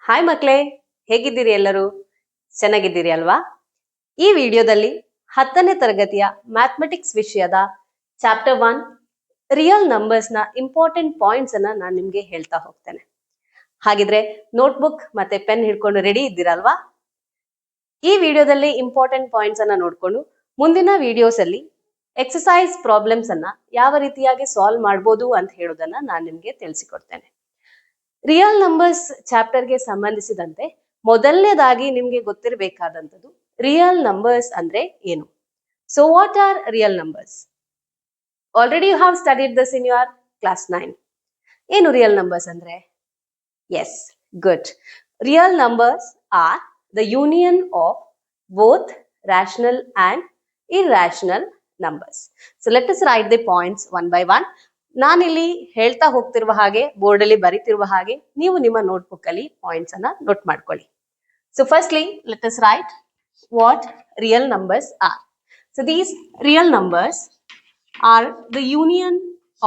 Hi ಮಕ್ಕಳೇ, ಹೇಗಿದ್ದೀರಿ ಎಲ್ಲರೂ? ಚೆನ್ನಾಗಿದ್ದೀರಿ ಅಲ್ವಾ? ಈ ವಿಡಿಯೋದಲ್ಲಿ 10ನೇ ತರಗತಿಯ ಮ್ಯಾಥಮೆಟಿಕ್ಸ್ ವಿಷಯದ ಚಾಪ್ಟರ್ 1 ರಿಯಲ್ ನಂಬರ್ಸ್ ನ ಇಂಪಾರ್ಟೆಂಟ್ ಪಾಯಿಂಟ್ಸ್ ಅನ್ನ ನಾನು ನಿಮ್ಗೆ ಹೇಳ್ತಾ ಹೋಗ್ತೇನೆ. ಹಾಗಿದ್ರೆ ನೋಟ್ಬುಕ್ ಮತ್ತೆ ಪೆನ್ ಹಿಡ್ಕೊಂಡು ರೆಡಿ ಇದ್ದೀರಲ್ವಾ? ಈ ವಿಡಿಯೋದಲ್ಲಿ ಇಂಪಾರ್ಟೆಂಟ್ ಪಾಯಿಂಟ್ಸ್ ಅನ್ನ ನೋಡ್ಕೊಂಡು ಮುಂದಿನ ವಿಡಿಯೋಸ್ ಅಲ್ಲಿ ಎಕ್ಸಸೈಸ್ ಪ್ರಾಬ್ಲಮ್ಸ್ ಅನ್ನ ಯಾವ ರೀತಿಯಾಗಿ ಸಾಲ್ವ್ ಮಾಡಬಹುದು ಅಂತ ಹೇಳೋದನ್ನ ನಾನು ನಿಮ್ಗೆ ತಿಳಿಸಿಕೊಡ್ತೇನೆ. ರಿಯಲ್ ನಂಬರ್ಸ್ ಚಾಪ್ಟರ್ಗೆ ಸಂಬಂಧಿಸಿದಂತೆ ಮೊದಲನೇದಾಗಿ ನಿಮ್ಗೆ ಗೊತ್ತಿರಬೇಕಾದಂಥದ್ದು ರಿಯಲ್ ನಂಬರ್ಸ್ ಅಂದ್ರೆ ಏನು. So what are real numbers? Already you have studied this in your class 9. ಏನು ರಿಯಲ್ ನಂಬರ್ಸ್ ಅಂದ್ರೆ? Yes, good. Real numbers are the union of both rational and irrational numbers. So let us write the points one by one. ನಾನಿಲ್ಲಿ ಹೇಳ್ತಾ ಹೋಗ್ತಿರುವ ಹಾಗೆ board ಅಲ್ಲಿ ಬರೀತಿರುವ ಹಾಗೆ ನೀವು ನಿಮ್ಮ notebook ಅಲ್ಲಿ ಪಾಯಿಂಟ್ಸ್ ಅನ್ನ ನೋಟ್ ಮಾಡ್ಕೊಳ್ಳಿ. So firstly let us write what real numbers are. So these real numbers are the union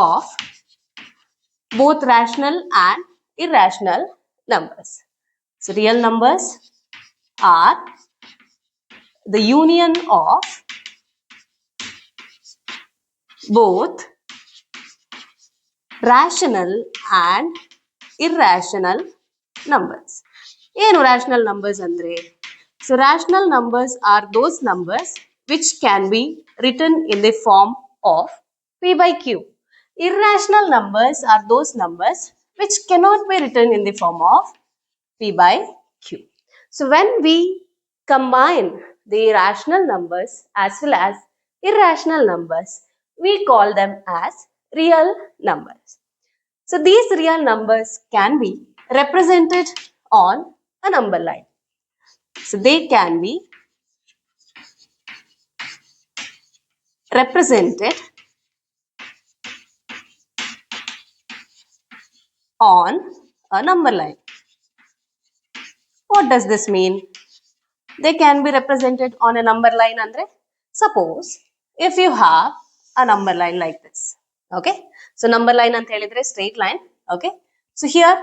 of both rational and irrational numbers. So real numbers are the union of both rational and irrational numbers. ಏನು rational numbers ಅಂದ್ರೆ? So rational numbers are those numbers which can be written in the form of p by q. Irrational numbers are those numbers which cannot be written in the form of p by q. So when we combine the rational numbers as well as irrational numbers, we call them as real numbers. So these real numbers can be represented on a number line. So they can be represented on a number line. What does this mean? They can be represented on a number line andre, suppose if you have a number line like this. Okay, so number line anta helidre straight line. Okay, so here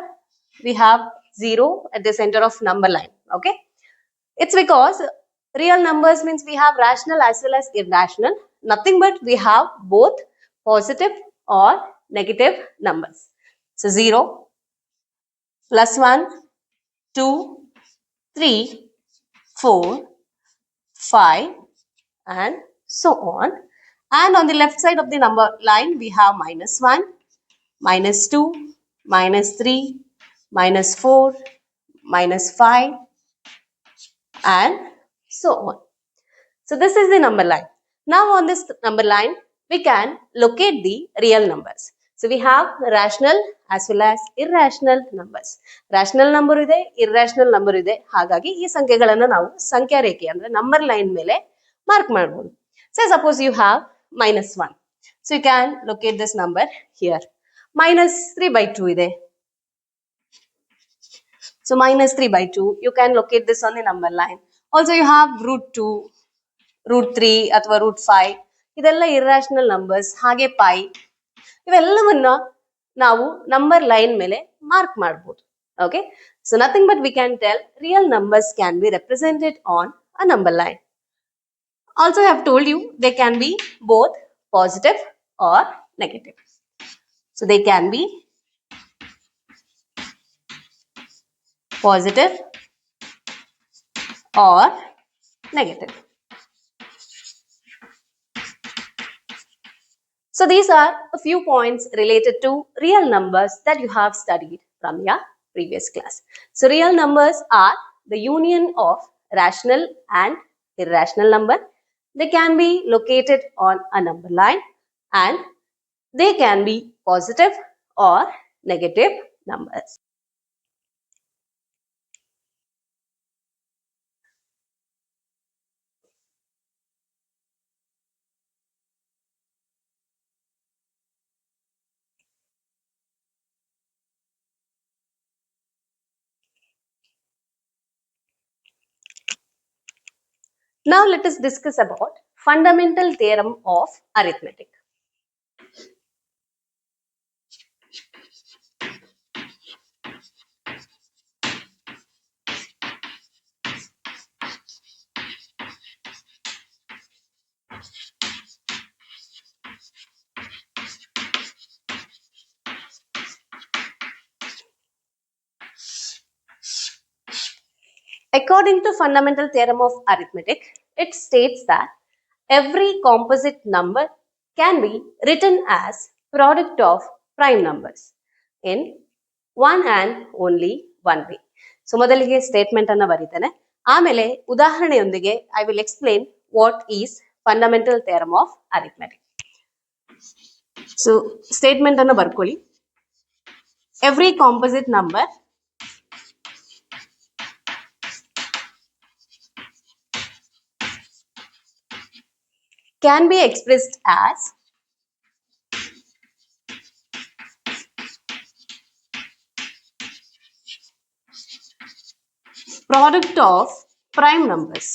we have 0 at the center of number line. Okay, it's because real numbers means we have rational as well as irrational. Nothing but we have both positive or negative numbers. So 0 plus 1 2 3 4 5 and so on. And on the left side of the number line, we have -1, -2, -3, -4, -5 and so on. So this is the number line. Now on this number line, we can locate the real numbers. So we have rational as well as irrational numbers. Rational number ಇದೆ, irrational number ಇದೆ. ಹಾಗಾಗಿ ಈ ಸಂಖ್ಯೆಗಳನ್ನು ನಾವು ಸಂಖ್ಯಾ ರೇಖೆ ಅಂದ್ರೆ number line ಮೇಲೆ ಮಾರ್ಕ್ ಮಾಡಬಹುದು. Say suppose you have -1. So you can locate this number here. -3/2 ಇದೆ. So -3/2, you can locate this on the number line. Also you have √2, √3 ಅಥವಾ √5. ಇದೆಲ್ಲ irrational numbers. ಹಾಗೆ pi. ಇವೆಲ್ಲವನ್ನ ನಾವು ನಂಬರ್ ಲೈನ್ ಮೇಲೆ mark ಮಾಡಬಹುದು. Okay, so nothing but we can tell real numbers can be represented on a number line. Also I have told you they can be both positive or negative. So they can be positive or negative. So these are a few points related to real numbers that you have studied from your previous class. So real numbers are the union of rational and irrational number. They can be located on a number line and they can be positive or negative numbers. Now let us discuss about fundamental theorem of arithmetic. According to fundamental theorem of arithmetic, it states that every composite number can be written as product of prime numbers in one and only one way. So ಮೊದಲಿಗೆ statement ಅನ್ನು ಬರೀತೇನೆ, ಆಮೇಲೆ ಉದಾಹರಣೆಯೊಂದಿಗೆ I will explain what is fundamental theorem of arithmetic. So statement ಅನ್ನು ಬರ್ಕೊಳ್ಳಿ. Every composite number can be expressed as product of prime numbers.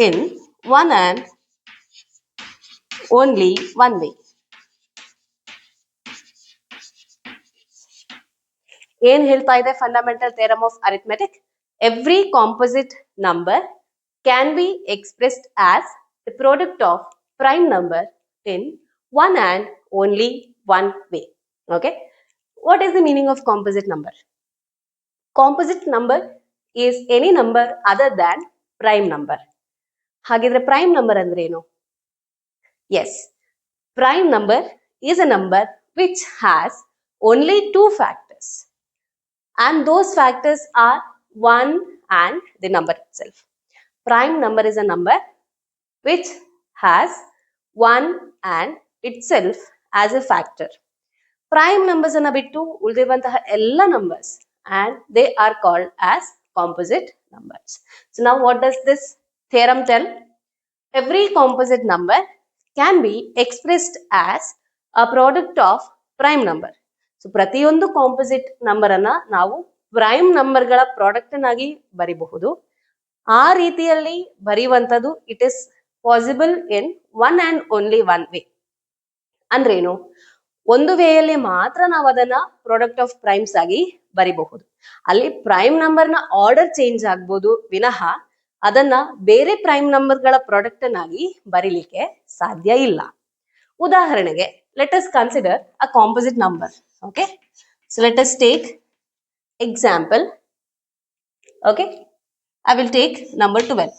In one and only one way. ಏನ್ ಹೇಳ್ತಾ ಇದೆ fundamental theorem of arithmetic? Every composite number can be expressed as the product of prime number in one and only one way. Okay, what is the meaning of composite number? Composite number is any number other than prime number. ಹಾಗಿದ್ರೆ prime number ಅಂದ್ರೆ ಏನು? Yes, prime number is a number which has only two factors, and those factors are 1 and the number itself. Prime number is a number which has 1 and itself as a factor. Prime numbers anna bittu uldiruvanತಹ ಎಲ್ಲ numbers and they are called as composite numbers. So now what does this theorem tell? Every composite number can be expressed as a product of prime number. So ಪ್ರತಿಯೊಂದು composite number ಅನ್ನ ನಾವು prime ನಂಬರ್ಗಳ product ಅನ್ನಾಗಿ ಬರಿಬಹುದು. ಆ ರೀತಿಯಲ್ಲಿ ಬರೆಯುವಂಥದ್ದು it is possible in one and only one way. ಅಂದ್ರೇನು? ಒಂದು ವೇಯಲ್ಲಿ ಮಾತ್ರ ನಾವು ಅದನ್ನ ಪ್ರಾಡಕ್ಟ್ ಆಫ್ ಪ್ರೈಮ್ಸ್ ಆಗಿ ಬರಿಬಹುದು. ಅಲ್ಲಿ ಪ್ರೈಮ್ ನಂಬರ್ನ ಆರ್ಡರ್ ಚೇಂಜ್ ಆಗ್ಬೋದು ವಿನಃ ಅದನ್ನ ಬೇರೆ ಪ್ರೈಮ್ ನಂಬರ್ಗಳ ಪ್ರಾಡಕ್ಟ್ ಅನ್ನಾಗಿ ಬರೀಲಿಕ್ಕೆ ಸಾಧ್ಯ ಇಲ್ಲ. ಉದಾಹರಣೆಗೆ let us consider a composite number. Okay, so let us take example. Okay, I will take number 12.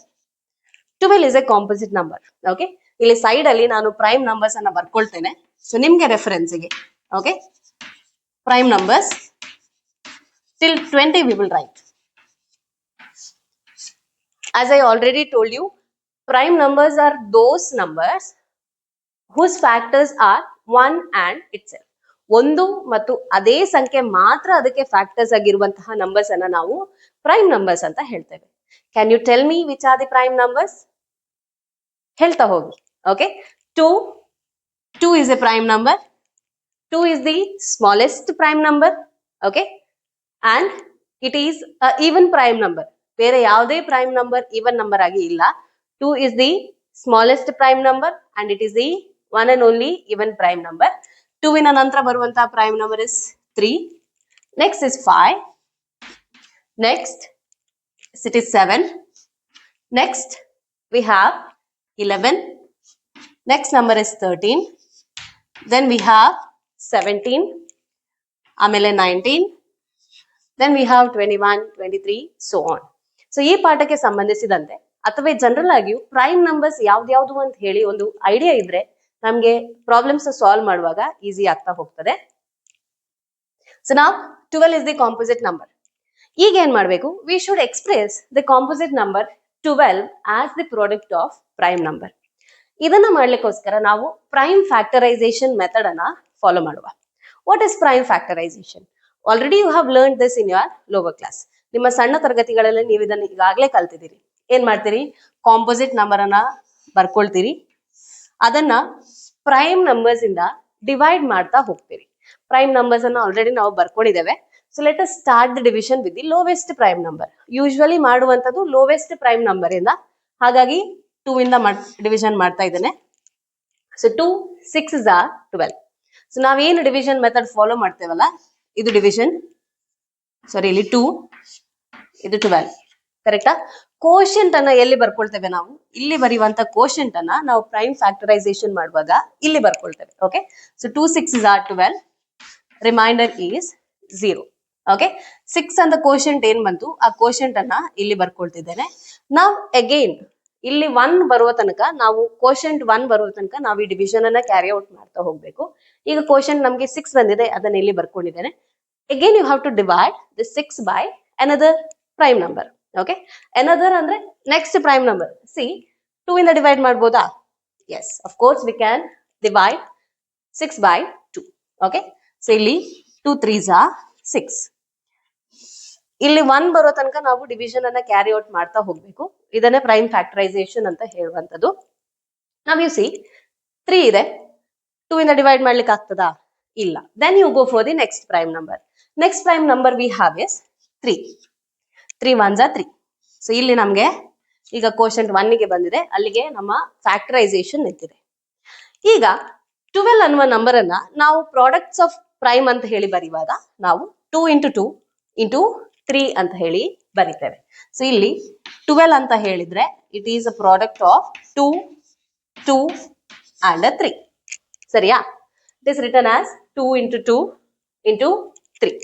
12 is a composite number. Okay, ಇಲ್ಲಿ ಸೈಡ್ ಅಲ್ಲಿ ನಾನು ಪ್ರೈಮ್ ನಂಬರ್ಸ್ ಅನ್ನ ಬರ್ಕೊಳ್ತೇನೆ. ಸೊ ನಿಮ್ಗೆ ರೆಫರೆನ್ಸ್ ಗೆ okay, prime numbers till 20 we will write. As I already told you, prime numbers are those numbers whose factors are 1 and itself. ಒಂದು ಮತ್ತು ಅದೇ ಸಂಖ್ಯೆ ಮಾತ್ರ ಅದಕ್ಕೆ ಫ್ಯಾಕ್ಟರ್ಸ್ ಆಗಿರುವಂತಹ ನಂಬರ್ಸ್ ಅನ್ನ ನಾವು ಪ್ರೈಮ್ ನಂಬರ್ಸ್ ಅಂತ ಹೇಳ್ತೇವೆ. Can you tell me which are the prime numbers? ಹೇಳ್ತಾ ಹೋಗಿ. Okay, 2 is a prime number. 2 is the smallest prime number. Okay, and it is a even prime number. ಬೇರೆ ಯಾವುದೇ prime number even number ಆಗಿ ಇಲ್ಲ. 2 is the smallest prime number and it is the one and only even prime number. 2 in ನಂತರ ಬರುವಂತಹ prime number is 3. Next is 5. Next it is 7. Next we have 11. Next number is 13. Then we have 17. ಆಮೇಲೆ 19. Then we have 21, 23, so on. So ಈ ಪಾಠಕ್ಕೆ ಸಂಬಂಧಿಸಿದಂತೆ ಅಥವಾ general ಆಗಿಯೂ prime numbers ಯಾವ್ದ್ಯಾವ್ದು ಅಂತ ಹೇಳಿ ಒಂದು ಐಡಿಯಾ ಇದ್ರೆ ನಮ್ಗೆ ಪ್ರಾಬ್ಲಮ್ಸ್ ಸಾಲ್ವ್ ಮಾಡುವಾಗ ಈಸಿ ಆಗ್ತಾ ಹೋಗ್ತದೆ. ಸೊ ನಾವು 12 is the composite number. ಈಗ ಏನ್ ಮಾಡ್ಬೇಕು? We should express the composite number 12 as the product of prime number. ಇದನ್ನ ಮಾಡ್ಲಿಕ್ಕೋಸ್ಕರ ನಾವು ಪ್ರೈಮ್ ಫ್ಯಾಕ್ಟರೈಸೇಷನ್ ಮೆಥಡ್ ಅನ್ನ ಫಾಲೋ ಮಾಡುವ. What is prime factorisation? Already you have learn this in your lower class. ನಿಮ್ಮ ಸಣ್ಣ ತರಗತಿಗಳಲ್ಲಿ ನೀವು ಇದನ್ನ ಈಗಾಗಲೇ ಕಲ್ತಿದ್ದೀರಿ. ಏನ್ ಮಾಡ್ತೀರಿ? ಕಾಂಪೋಸಿಟ್ ನಂಬರ್ ಅನ್ನ ಬರ್ಕೊಳ್ತೀರಿ, ಅದನ್ನ ಪ್ರೈಮ್ ನಂಬರ್ಸ್ ಇಂದ ಡಿವೈಡ್ ಮಾಡ್ತಾ ಹೋಗ್ತೀರಿ. ಪ್ರೈಮ್ ನಂಬರ್ಸ್ ಅನ್ನ ಆಲ್ರೆಡಿ ನಾವು ಬರ್ಕೊಂಡಿದ್ದೇವೆ. So let us start the division with the lowest prime number. Usually ಮಾಡುವಂತದ್ದು ಲೋವೆಸ್ಟ್ ಪ್ರೈಮ್ ನಂಬರ್ ಇಂದ, ಹಾಗಾಗಿ 2 ಇಂದ ಡಿವಿಷನ್ ಮಾಡ್ತಾ ಇದ್ದೇನೆ. So 2 6 is 12. ಸೊ ನಾವೇನು ಡಿವಿಷನ್ ಮೆಥಡ್ ಫಾಲೋ ಮಾಡ್ತೇವಲ್ಲ, ಇದು ಡಿವಿಷನ್, ಸಾರಿ ಇಲ್ಲಿ 2, ಇದು 12, ಕರೆಕ್ಟಾ? ಕೋಶೆಂಟ್ ಅನ್ನ ಎಲ್ಲಿ ಬರ್ಕೊಳ್ತೇವೆ ನಾವು? ಇಲ್ಲಿ ಬರೆಯುವಂತ ಕೋಶೆಂಟ್ ಅನ್ನ ನಾವು ಪ್ರೈಮ್ ಫ್ಯಾಕ್ಟರೈಸೇಷನ್ ಮಾಡುವಾಗ ಇಲ್ಲಿ ಬರ್ಕೊಳ್ತೇವೆ. Okay, so 2 6s are 12, remainder is 0. Okay, 6 ಅಂತ ಕೋಶೆಂಟ್ ಏನ್ ಬಂತು, ಆ ಕೋಶೆಂಟ್ ಅನ್ನ ಇಲ್ಲಿ ಬರ್ಕೊಳ್ತಿದ್ದೇನೆ. ನಾವು ಅಗೈನ್ ಇಲ್ಲಿ 1 ಬರುವ ತನಕ ನಾವು ಕೋಶೆಂಟ್ 1 ಬರುವ ತನಕ ನಾವು ಈ ಡಿವಿಷನ್ ಅನ್ನ ಕ್ಯಾರಿ ಔಟ್ ಮಾಡ್ತಾ ಹೋಗ್ಬೇಕು. ಈಗ ಕೋಶೆಂಟ್ ನಮಗೆ 6 ಬಂದಿದೆ, ಅದನ್ನ ಇಲ್ಲಿ ಬರ್ಕೊಂಡಿದ್ದೇನೆ. Again you have to divide the 6 by another prime number. Okay, another ಅಂದ್ರೆ ನೆಕ್ಸ್ಟ್ ಪ್ರೈಮ್ ನಂಬರ್. ಸಿ 2 ಇಂದ ಡಿವೈಡ್ ಮಾಡ್ಬೋದಾ? Yes, of course we can divide 6 by 2. Okay, so ಇಲ್ಲಿ 2 3s are 6. ಇಲ್ಲಿ 1 ಬರೋ ತನಕ ನಾವು ಡಿವಿಷನ್ ಅನ್ನ ಕ್ಯಾರಿ ಔಟ್ ಮಾಡ್ತಾ ಹೋಗ್ಬೇಕು. ಇದನ್ನೇ ಪ್ರೈಮ್ ಫ್ಯಾಕ್ಟರೈಸೇಷನ್ ಅಂತ ಹೇಳುವಂಥದ್ದು. ನಾವು ಯು ಸಿ 3 ಇದೆ, 2 ಇಂದ ಡಿವೈಡ್ ಮಾಡ್ಲಿಕ್ಕೆ ಆಗ್ತದಾ? ಇಲ್ಲ. Then you go for the next prime number. Next prime number we have is 3. 3 1s are 3. So ಇಲ್ಲಿ ನಮ್ಗೆ ಈಗ ಕೋಶೆಂಟ್ 1 ಗೆ ಬಂದಿದೆ, ಅಲ್ಲಿಗೆ ನಮ್ಮ ಫ್ಯಾಕ್ಟರೈಸೇಷನ್ ನಿಂತಿದೆ. ಈಗ 12 ಅನ್ನುವ ನಂಬರ್ ಅನ್ನ ನಾವು ಪ್ರಾಡಕ್ಟ್ಸ್ ಆಫ್ ಪ್ರೈಮ್ ಅಂತ ಹೇಳಿ ಬರೆಯುವಾಗ ನಾವು 2 into 2 into 3 ಅಂತ ಹೇಳಿ ಬರಿತೇವೆ. ಸೊ ಇಲ್ಲಿ 12 ಅಂತ ಹೇಳಿದ್ರೆ it is a product of 2 2 and 3. ಸರಿಯಾ? It is written as 2 into 2 into 3.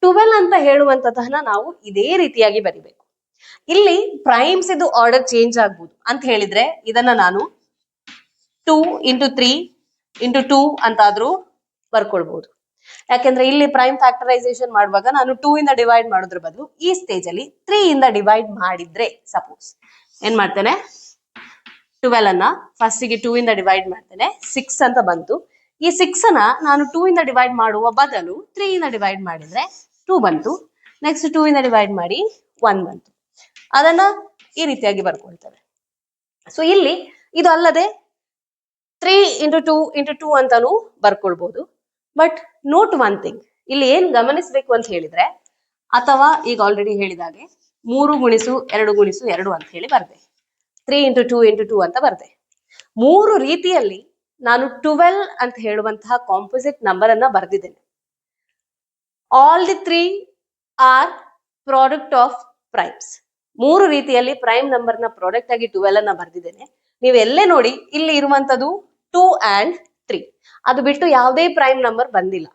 12 ಅಂತ ಹೇಳುವಂತದನ್ನ ನಾವು ಇದೇ ರೀತಿಯಾಗಿ ಬರಿಬೇಕು. ಇಲ್ಲಿ ಪ್ರೈಮ್ಸ್ ಇದು ಆರ್ಡರ್ ಚೇಂಜ್ ಆಗ್ಬೋದು ಅಂತ ಹೇಳಿದ್ರೆ ಇದನ್ನ ನಾನು 2 into 3 into 2 ಅಂತಾದ್ರೂ ಬರ್ಕೊಳ್ಬಹುದು. ಯಾಕೆಂದ್ರೆ ಇಲ್ಲಿ ಪ್ರೈಮ್ ಫ್ಯಾಕ್ಟರೈಸೇಷನ್ ಮಾಡುವಾಗ ನಾನು 2 ಇಂದ ಡಿವೈಡ್ ಮಾಡೋದ್ರ ಬದಲು ಈ ಸ್ಟೇಜ್ ಅಲ್ಲಿ 3 ಇಂದ ಡಿವೈಡ್ ಮಾಡಿದ್ರೆ, ಸಪೋಸ್ ಏನ್ ಮಾಡ್ತೇನೆ, 12 ಅನ್ನ ಫಸ್ಟ್ ಗೆ 2 ಇಂದ ಡಿವೈಡ್ ಮಾಡ್ತೇನೆ, 6 ಅಂತ ಬಂತು. ಈ 6 ಅನ್ನ ನಾನು 2 ಇಂದ ಡಿವೈಡ್ ಮಾಡುವ ಬದಲು 3 ಇಂದ ಡಿವೈಡ್ ಮಾಡಿದ್ರೆ 2 ಬಂತು. ನೆಕ್ಸ್ಟ್ 2 ಇಂದ ಡಿವೈಡ್ ಮಾಡಿ 1 ಬಂತು. ಅದನ್ನ ಈ ರೀತಿಯಾಗಿ ಬರ್ಕೊಳ್ತೇವೆ. ಸೊ ಇಲ್ಲಿ ಇದು ಅಲ್ಲದೆ 3 into 2 into 2 ಅಂತಾನು ಬರ್ಕೊಳ್ಬಹುದು. ಬಟ್ ನೋಟ್ ಒನ್ ಥಿಂಗ್, ಇಲ್ಲಿ ಏನ್ ಗಮನಿಸಬೇಕು ಅಂತ ಹೇಳಿದ್ರೆ, ಅಥವಾ ಈಗ ಆಲ್ರೆಡಿ ಹೇಳಿದಾಗೆ 3 ಗುಣಿಸು 2 ಗುಣಿಸು 2 ಅಂತ ಹೇಳಿ ಬರ್ದೆ, 3 into 2 into 2 ಅಂತ ಬರ್ದೆ. 3 ರೀತಿಯಲ್ಲಿ ನಾನು 12 ಅಂತ ಹೇಳುವಂತಹ ಕಾಂಪೋಸಿಟ್ ನಂಬರ್ ಅನ್ನ ಬರ್ದಿದ್ದೇನೆ. All the 3 are product of primes. 3 ರೀತಿಯಲ್ಲಿ ಪ್ರೈಮ್ ನಂಬರ್ ನ ಪ್ರಾಡಕ್ಟ್ ಆಗಿ 12 ಅನ್ನ ಬರ್ದಿದ್ದೇನೆ. ನೀವು ಎಲ್ಲೇ ನೋಡಿ ಇಲ್ಲಿ ಇರುವಂತದ್ದು 2 and 3, ಅದು ಬಿಟ್ಟು ಯಾವುದೇ ಪ್ರೈಮ್ ನಂಬರ್ ಬಂದಿಲ್ಲ.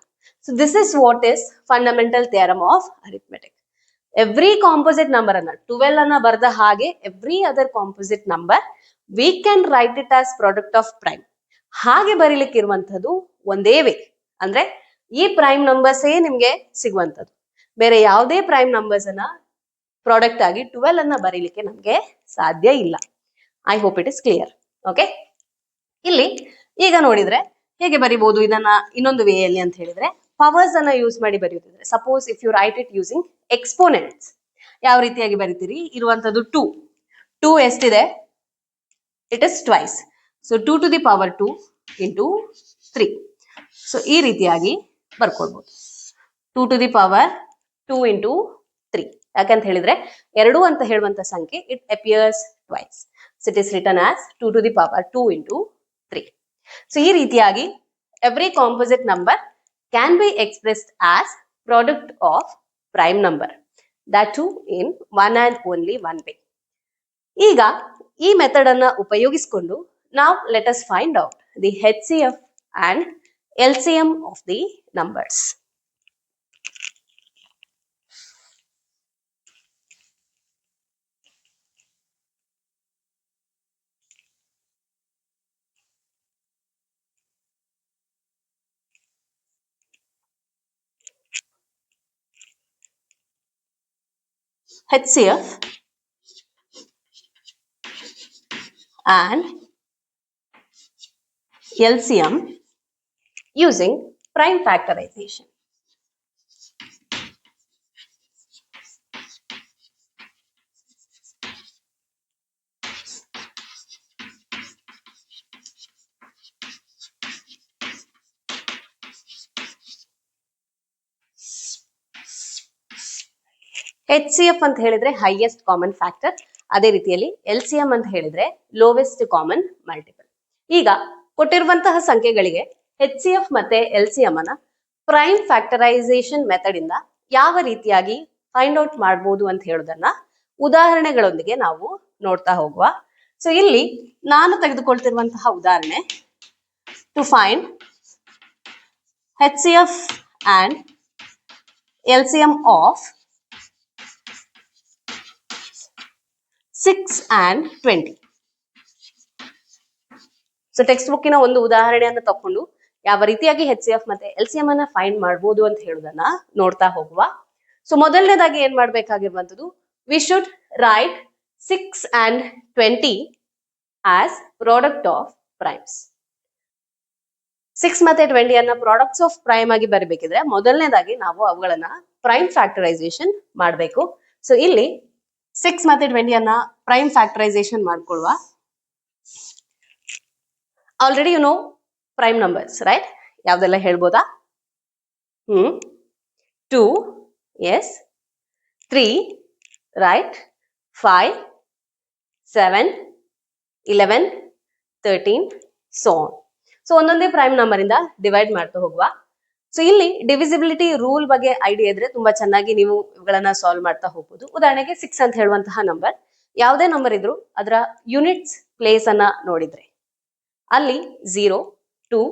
So this is what is fundamental theorem of arithmetic. Every composite number ಅನ್ನ 12 ಅನ್ನ ಬರ್ದ ಹಾಗೆ every other composite number V can write it as product of prime. ಹಾಗೆ ಬರೀಲಿಕ್ಕೆ ಇರುವಂತದ್ದು ಒಂದೇ ವೇ, ಅಂದ್ರೆ ಈ ಪ್ರೈಮ್ ನಂಬರ್ಸ್ ನಿಮ್ಗೆ ಸಿಗುವಂತದ್ದು. ಬೇರೆ ಯಾವುದೇ ಪ್ರೈಮ್ ನಂಬರ್ಸ್ ಅನ್ನ ಪ್ರಾಡಕ್ಟ್ ಆಗಿ 12 ಅನ್ನ ಬರೀಲಿಕ್ಕೆ ನಮ್ಗೆ ಸಾಧ್ಯ ಇಲ್ಲ. I hope it is clear. Okay, ಇಲ್ಲಿ ಈಗ ನೋಡಿದ್ರೆ ಹೇಗೆ ಬರಿಬಹುದು ಇದನ್ನ ಇನ್ನೊಂದು ವೇ ಅಲ್ಲಿ ಅಂತ ಹೇಳಿದ್ರೆ, ಪವರ್ಸ್ ಅನ್ನ ಯೂಸ್ ಮಾಡಿ ಬರೆಯುತ್ತಿದ್ರೆ, suppose if you write it using exponents, ಯಾವ ರೀತಿಯಾಗಿ ಬರೀತೀರಿ? ಇರುವಂತದ್ದು 2 ಎಷ್ಟಿದೆ? It is twice. So 2 to the power 2 into 3. So ಈ ರೀತಿಯಾಗಿ ಬರ್ಕೊಳ್ಬಹುದು, 2 to the power 2 into 3. ಯಾಕಂತ ಹೇಳಿದ್ರೆ 2 ಅಂತ ಹೇಳುವಂತ ಸಂಖ್ಯೆ it appears twice. So it is written as 2 to the power 2 into 3. So ಈ ರೀತಿಯಾಗಿ every composite number can be expressed as product of prime number, that to in one and only one way. ಈಗ ಈ method ಅನ್ನ ಉಪಯೋಗಿಸಿಕೊಂಡು ನಾವು let us find out the HCF and LCM of the numbers. HCF and LCM using prime factorization. HCF ಅಂತ ಹೇಳಿದ್ರೆ highest common factor, ಅದೇ ರೀತಿಯಲ್ಲಿ LCM ಅಂತ ಹೇಳಿದ್ರೆ ಲೋವೆಸ್ಟ್ ಕಾಮನ್ ಮಲ್ಟಿಪಲ್. ಈಗ ಕೊಟ್ಟಿರುವಂತಹ ಸಂಖ್ಯೆಗಳಿಗೆ HCF ಮತ್ತೆ LCM ಅನ್ನ ಪ್ರೈಮ್ ಫ್ಯಾಕ್ಟರೈಸೇಷನ್ ಮೆಥಡ್ ಇಂದ ಯಾವ ರೀತಿಯಾಗಿ ಫೈಂಡ್ ಔಟ್ ಮಾಡಬಹುದು ಅಂತ ಹೇಳೋದನ್ನ ಉದಾಹರಣೆಗಳೊಂದಿಗೆ ನಾವು ನೋಡ್ತಾ ಹೋಗುವ. ಸೊ ಇಲ್ಲಿ ನಾನು ತೆಗೆದುಕೊಳ್ತಿರುವಂತಹ ಉದಾಹರಣೆ to find HCF and LCM of 6 and 20. So text ಬುಕ್ಕಿನ ಒಂದು ಉದಾಹರಣೆಯನ್ನು ತಕೊಂಡು ಯಾವ ರೀತಿಯಾಗಿ HCF ಮತ್ತೆ LCM ಅನ್ನ ಫೈಂಡ್ ಮಾಡಬಹುದು ಅಂತ ಹೇಳುವುದನ್ನ ನೋಡ್ತಾ ಹೋಗುವ. ಸೊ ಮೊದಲನೇದಾಗಿ ಏನ್ ಮಾಡ್ಬೇಕಾಗಿರುವಂತದ್ದು, we should write 6 and 20 as product of primes. 6 ಮತ್ತೆ 20 ಅನ್ನ ಪ್ರಾಡಕ್ಟ್ಸ್ ಆಫ್ ಪ್ರೈಮ್ ಆಗಿ ಬರಬೇಕಿದ್ರೆ ಮೊದಲನೇದಾಗಿ ನಾವು ಅವುಗಳನ್ನ ಪ್ರೈಮ್ ಫ್ಯಾಕ್ಟರೈಸೇಷನ್ ಮಾಡಬೇಕು. ಸೊ ಇಲ್ಲಿ 6 ಮತ್ತೆ 20 ಅನ್ನ ಪ್ರೈಮ್ ಫ್ಯಾಕ್ಟರೈಸೇಷನ್ ಮಾಡ್ಕೊಳ್ಳುವ. Already you know prime numbers, right? ಯಾವ್ದೆಲ್ಲ ಹೇಳ್ಬೋದಾ? 2, yes, 3, right, 5, 7, 11, 13, so on. So ಒಂದೊಂದೇ ಪ್ರೈಮ್ ನಂಬರ್ ಇಂದ ಡಿವೈಡ್ ಮಾಡ್ತಾ ಹೋಗುವ. ಸೊ ಇಲ್ಲಿ ಡಿವಿಸಿಬಿಲಿಟಿ ರೂಲ್ ಬಗ್ಗೆ ಐಡಿಯಾ ಇದ್ರೆ ತುಂಬಾ ಚೆನ್ನಾಗಿ ನೀವು ಇವುಗಳನ್ನ ಸಾಲ್ವ್ ಮಾಡ್ತಾ ಹೋಗ್ಬೋದು. ಉದಾಹರಣೆಗೆ 6 ಅಂತ ಹೇಳುವಂತಹ ನಂಬರ್, ಯಾವುದೇ ನಂಬರ್ ಇದ್ರು ಅದರ ಯೂನಿಟ್ಸ್ ಪ್ಲೇಸ್ ಅನ್ನ ನೋಡಿದ್ರೆ ಅಲ್ಲಿ 0, 2,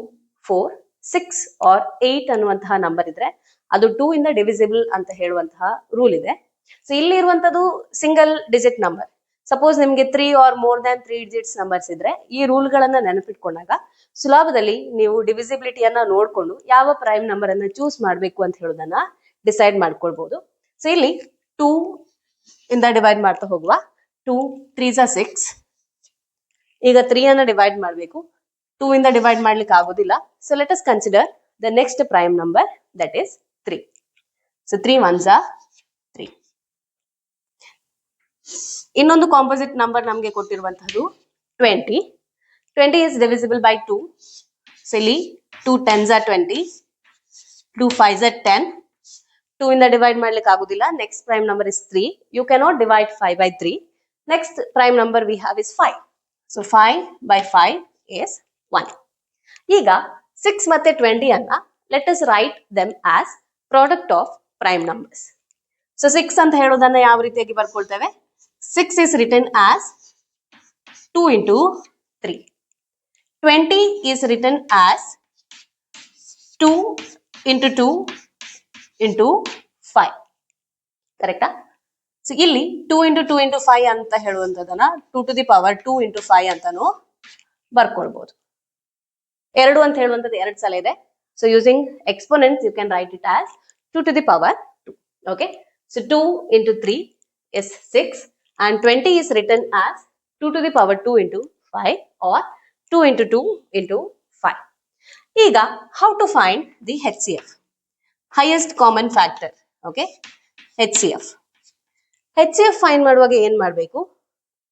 4, 6 ಆರ್ 8 ಅನ್ನುವಂತಹ ನಂಬರ್ ಇದ್ರೆ ಅದು 2 ಇಂದ ಡಿವಿಸಿಬಲ್ ಅಂತ ಹೇಳುವಂತಹ ರೂಲ್ ಇದೆ. ಸೊ ಇಲ್ಲಿ ಇರುವಂತದ್ದು ಸಿಂಗಲ್ ಡಿಜಿಟ್ ನಂಬರ್. ಸಪೋಸ್ ನಿಮ್ಗೆ 3 or more than 3 digits numbers ಇದ್ರೆ ಈ ರೂಲ್ ಗಳನ್ನ ನೆನಪಿಟ್ಕೊಂಡಾಗ ಸುಲಭದಲ್ಲಿ ನೀವು ಡಿವಿಸಿಬಿಲಿಟಿಯನ್ನ ನೋಡ್ಕೊಂಡು ಯಾವ ಪ್ರೈಮ್ ನಂಬರ್ ಅನ್ನ ಚೂಸ್ ಮಾಡಬೇಕು ಅಂತ ಹೇಳೋದನ್ನ ಡಿಸೈಡ್ ಮಾಡ್ಕೊಳ್ಬಹುದು. ಸೊ ಇಲ್ಲಿ 2 ಇಂದ ಡಿವೈಡ್ ಮಾಡ್ತಾ ಹೋಗುವ. 2 3s are 6. ಈಗ 3 ಅನ್ನ ಡಿವೈಡ್ ಮಾಡಬೇಕು. 2 ಇಂದ ಡಿವೈಡ್ ಮಾಡ್ಲಿಕ್ಕೆ ಆಗೋದಿಲ್ಲ. So let us consider the next prime number, that is 3. So 3 1s are 3. ಇನ್ನೊಂದು ಕಾಂಪೋಸಿಟ್ ನಂಬರ್ ನಮಗೆ ಕೊಟ್ಟಿರುವಂತದ್ದು 20. 20 is divisible by 2. ಸೊ ಇಲ್ಲಿ 2 10s are 20. 2 5s are 10. 2 ಇಂದ ಡಿವೈಡ್ ಮಾಡ್ಲಿಕ್ಕೆ ಆಗುದಿಲ್ಲ. Next prime number is 3. You cannot divide 5 by 3. Next prime number we have is 5. So 5 by 5 is 1. ಈಗ 6 ಮತ್ತೆ 20 ಅನ್ನ let us write them as product of prime numbers. So 6 ಅಂತ ಹೇಳೋದನ್ನ ಯಾವ ರೀತಿಯಾಗಿ ಬರ್ಕೊಳ್ತೇವೆ? 6 is written as 2 into 3. 20 is written as 2 into 2 into 5. ಕರೆಕ್ಟಾ? So ಇಲ್ಲಿ 2 into 2 into 5 ಅಂತ ಹೇಳುವಂತದನ್ನ 2 to the power 2 into 5 ಅಂತಾನು ಬರ್ಕೊಳ್ಬಹುದು. 2 ಅಂತ ಹೇಳುವಂತದ್ದು 2 ಸಲ ಇದೆ. So using exponents you can write it as 2 to the power 2. Okay, so 2 into 3 is 6 and 20 is written as 2 to the power 2 into 5 or 2 into 2 into 5. ಈಗ how to find the HCF, highest common factor. Okay, HCF find ಮಾಡುವಾಗ ಏನ್ ಮಾಡಬೇಕು?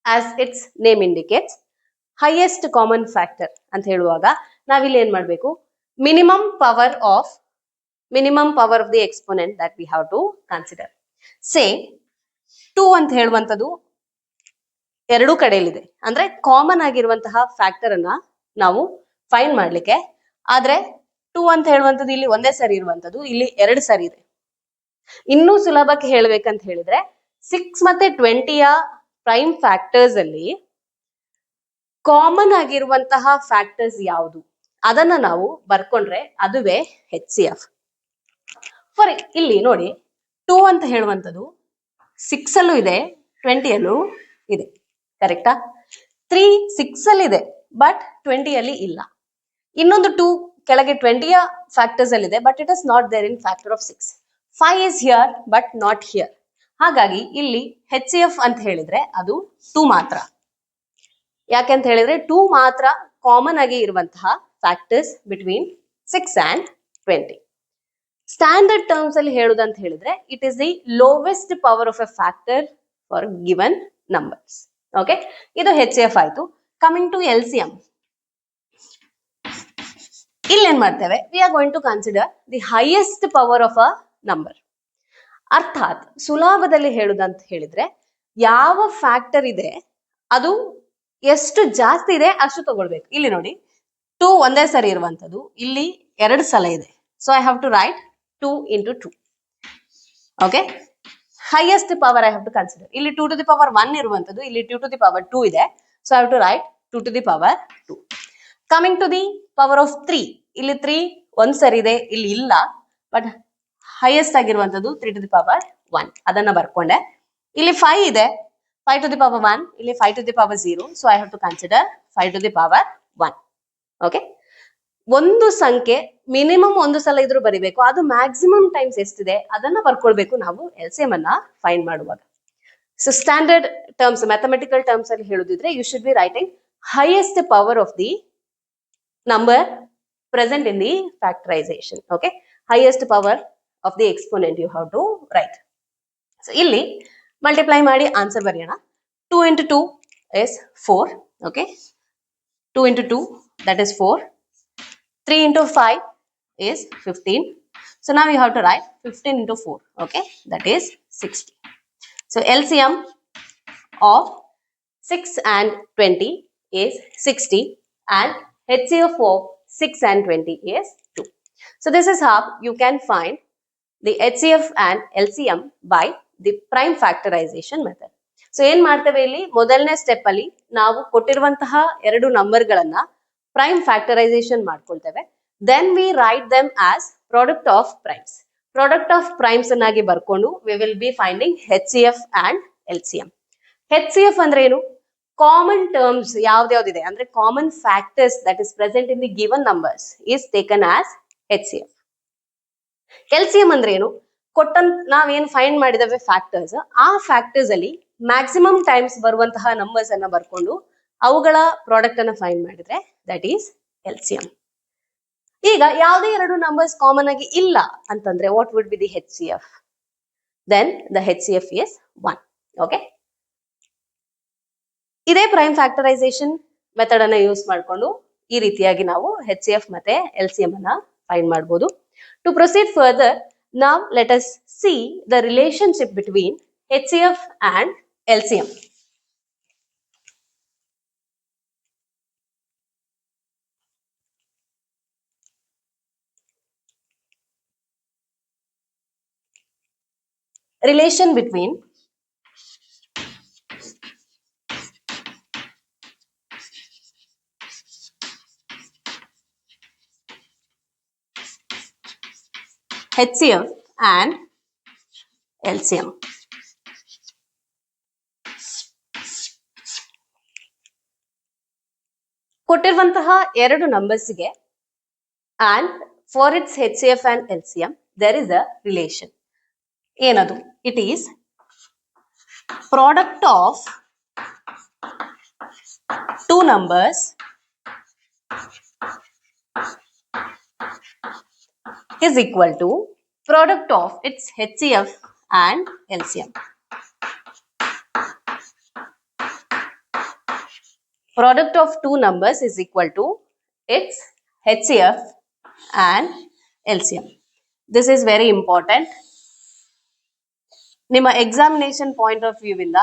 As its name indicates, highest common factor ಅಂತ ಹೇಳುವಾಗ ನಾವಿಲ್ಲಿ ಏನ್ ಮಾಡಬೇಕು? Minimum power of the exponent that we have to consider. Say 2 ಅಂತ ಹೇಳುವಂತದ್ದು ಎರಡು ಕಡೆಯಲ್ಲಿದೆ, ಅಂದ್ರೆ ಕಾಮನ್ ಆಗಿರುವಂತಹ ಫ್ಯಾಕ್ಟರ್ ಅನ್ನ ನಾವು ಫೈಂಡ್ ಮಾಡ್ಲಿಕ್ಕೆ. ಆದ್ರೆ 2 ಅಂತ ಹೇಳುವಂತದ್ದು ಇಲ್ಲಿ ಒಂದೇ ಸರಿ ಇರುವಂತದ್ದು, ಇಲ್ಲಿ 2 ಸರಿ ಇದೆ. ಇನ್ನೂ ಸುಲಭಕ್ಕೆ ಹೇಳ್ಬೇಕಂತ ಹೇಳಿದ್ರೆ 6 ಮತ್ತೆ 20ಯ ಪ್ರೈಮ್ ಫ್ಯಾಕ್ಟರ್ಸ್ ಅಲ್ಲಿ ಕಾಮನ್ ಆಗಿರುವಂತಹ ಫ್ಯಾಕ್ಟರ್ಸ್ ಯಾವುದು ಅದನ್ನ ನಾವು ಬರ್ಕೊಂಡ್ರೆ ಅದುವೇ HCF. ಫಾರ್ ಇಲ್ಲಿ ನೋಡಿ, 2 ಅಂತ ಹೇಳುವಂತದ್ದು 6 ಅಲ್ಲೂ ಇದೆ, 20 ಅಲ್ಲೂ ಇದೆ. ಕರೆಕ್ಟಾ? 3 6 ಅಲ್ಲಿ ಇದೆ ಬಟ್ 20 ಅಲ್ಲಿ ಇಲ್ಲ. ಇನ್ನೊಂದು 2 ಕೆಳಗೆ 20ಯ ಫ್ಯಾಕ್ಟರ್ಸ್ ಅಲ್ಲಿ ಇದೆ but it is not there in factor of 6. 5 is here but not here. ಹಾಗಾಗಿ ಇಲ್ಲಿ HCF ಅಂತ ಹೇಳಿದ್ರೆ ಅದು 2 ಮಾತ್ರ. ಯಾಕೆಂತ ಹೇಳಿದ್ರೆ 2 ಮಾತ್ರ ಕಾಮನ್ ಆಗಿ ಇರುವಂತಹ factors between 6 and 20. Standard terms ಅಲ್ಲಿ ಹೇಳುದಂತ ಹೇಳಿದ್ರೆ it is the lowest power of a factor for given numbers. Okay, ಇದು HCF ಆಯ್ತು. ಕಮಿಂಗ್ ಟು LCM, ಇಲ್ಲಿ ಏನ್ ಮಾಡ್ತೇವೆ? We are going to consider the highest power of a number. ಅರ್ಥಾತ್ ಸುಲಭದಲ್ಲಿ ಹೇಳುದಂತ ಹೇಳಿದ್ರೆ ಯಾವ ಫ್ಯಾಕ್ಟರ್ ಇದೆ ಅದು ಎಷ್ಟು ಜಾಸ್ತಿ ಇದೆ ಅಷ್ಟು ತಗೊಳ್ಬೇಕು. ಇಲ್ಲಿ ನೋಡಿ, 2 ಒಂದೇ ಸರಿ ಇರುವಂತದ್ದು, ಇಲ್ಲಿ 2 ಸಲ ಇದೆ. So I have to write 2 into 2. Okay, highest power I have to consider. ಇಲ್ಲಿ 2 to the power 1 ಇರುವಂತದ್ದು, ಇಲ್ಲಿ 2 to the power 2 ಇದೆ. So I have to write 2 to the power 2. Coming to the power of 3, ಇಲ್ಲಿ 3 ಒಂದ್ ಸರಿ ಇದೆ, ಇಲ್ಲಿ ಇಲ್ಲ, ಬಟ್ ಹೈಯೆಸ್ಟ್ ಆಗಿರುವಂತದ್ದು 3 to the power 1, ಅದನ್ನ ಬರ್ಕೊಂಡೆ. ಇಲ್ಲಿ 5 ಇದೆ, 5 to the power 1, ಇಲ್ಲಿ 5 to the power 0, so I have to consider 5 to the power 1. Okay, ಒಂದು ಸಂಖ್ಯೆ ಮಿನಿಮಮ್ ಒಂದು ಸಲ ಇದ್ರೂ ಬರಿಬೇಕು, ಅದು ಮ್ಯಾಕ್ಸಿಮಮ್ ಟೈಮ್ಸ್ ಎಷ್ಟಿದೆ ಅದನ್ನ ಬರ್ಕೊಳ್ಬೇಕು ನಾವು LCM ಅನ್ನ ಫೈಂಡ್ ಮಾಡುವಾಗ. So standard terms, mathematical terms ಅಲ್ಲಿ ಹೇಳುದಿದ್ರೆ you should be writing highest power of the number present in the factorization. Okay, highest power of the exponent you have to write. So ಇಲ್ಲಿ multiply ಮಾಡಿ answer ಬರೆಯೋಣ. 2 into 2 is 4. Okay, 2 into 2 that is 4. 3 into 5 is 15. So now you have to write 15 into 4. Okay, that is 60. So LCM of 6 and 20 is 60 and HCF of 6 and 20 is 2. So this is how you can find the HCF and LCM by the prime factorization method. So ಏನ್ ಮಾಡ್ತೇವೆ ಇಲ್ಲಿ, ಮೊದಲನೇ step ಅಲ್ಲಿ ನಾವು ಕೊಟ್ಟಿರುವಂತಹ ಎರಡು ನಂಬರ್ಗಳನ್ನ prime factorization ಮಾಡ್ಕೊಳ್ತೇವೆ. Then we write them as product of primes. Product of primes ಅನ್ನಾಗಿ ಬರ್ಕೊಂಡು we will be finding HCF and LCM. HCF ಅಂದ್ರೆ ಏನು? ಕಾಮನ್ ಟರ್ಮ್ಸ್ ಯಾವ್ದ್ಯಾವ್ದಿದೆ ಅಂದ್ರೆ common factors that is present in the given numbers is taken as HCF. LCM ಅಂದ್ರೆ ಏನು? ನಾವೇನ್ find ಮಾಡಿದವೆ factors, ಆ factors ಅಲ್ಲಿ ಮ್ಯಾಕ್ಸಿಮಮ್ ಟೈಮ್ಸ್ ಬರುವಂತಹ ನಂಬರ್ಸ್ ಅನ್ನ ಬರ್ಕೊಂಡು ಅವುಗಳ ಪ್ರಾಡಕ್ಟ್ ಅನ್ನ ಫೈಂಡ್ ಮಾಡಿದ್ರೆ ದಟ್ ಈಸ್ LCM. ಈಗ ಯಾವುದೇ ಎರಡು ನಂಬರ್ಸ್ ಕಾಮನ್ ಆಗಿ ಇಲ್ಲ ಅಂತಂದ್ರೆ what would be the HCF? Then the HCF is 1. Okay, ಇದೇ ಪ್ರೈಮ್ ಫ್ಯಾಕ್ಟರೈಸೇಷನ್ ಮೆಥಡ್ ಅನ್ನ ಯೂಸ್ ಮಾಡಿಕೊಂಡು ಈ ರೀತಿಯಾಗಿ ನಾವು HCF ಮತ್ತೆ LCM ಅನ್ನ ಫೈಂಡ್ ಮಾಡಬಹುದು. To proceed further, now let us see the relationship between HCF and LCM. Relation between HCF and LCM. ಕೊಟ್ಟಿರುವಂತಹ ಎರಡು ನಂಬರ್ಸ್ಗೆ and for its HCF and LCM there is a relation. ಏನದು? It is product of two numbers is equal to product of its HCF and LCM. Product of two numbers is equal to its HCF and LCM. This is very important. ನಿಮ್ಮ examination point of view ಇಂದ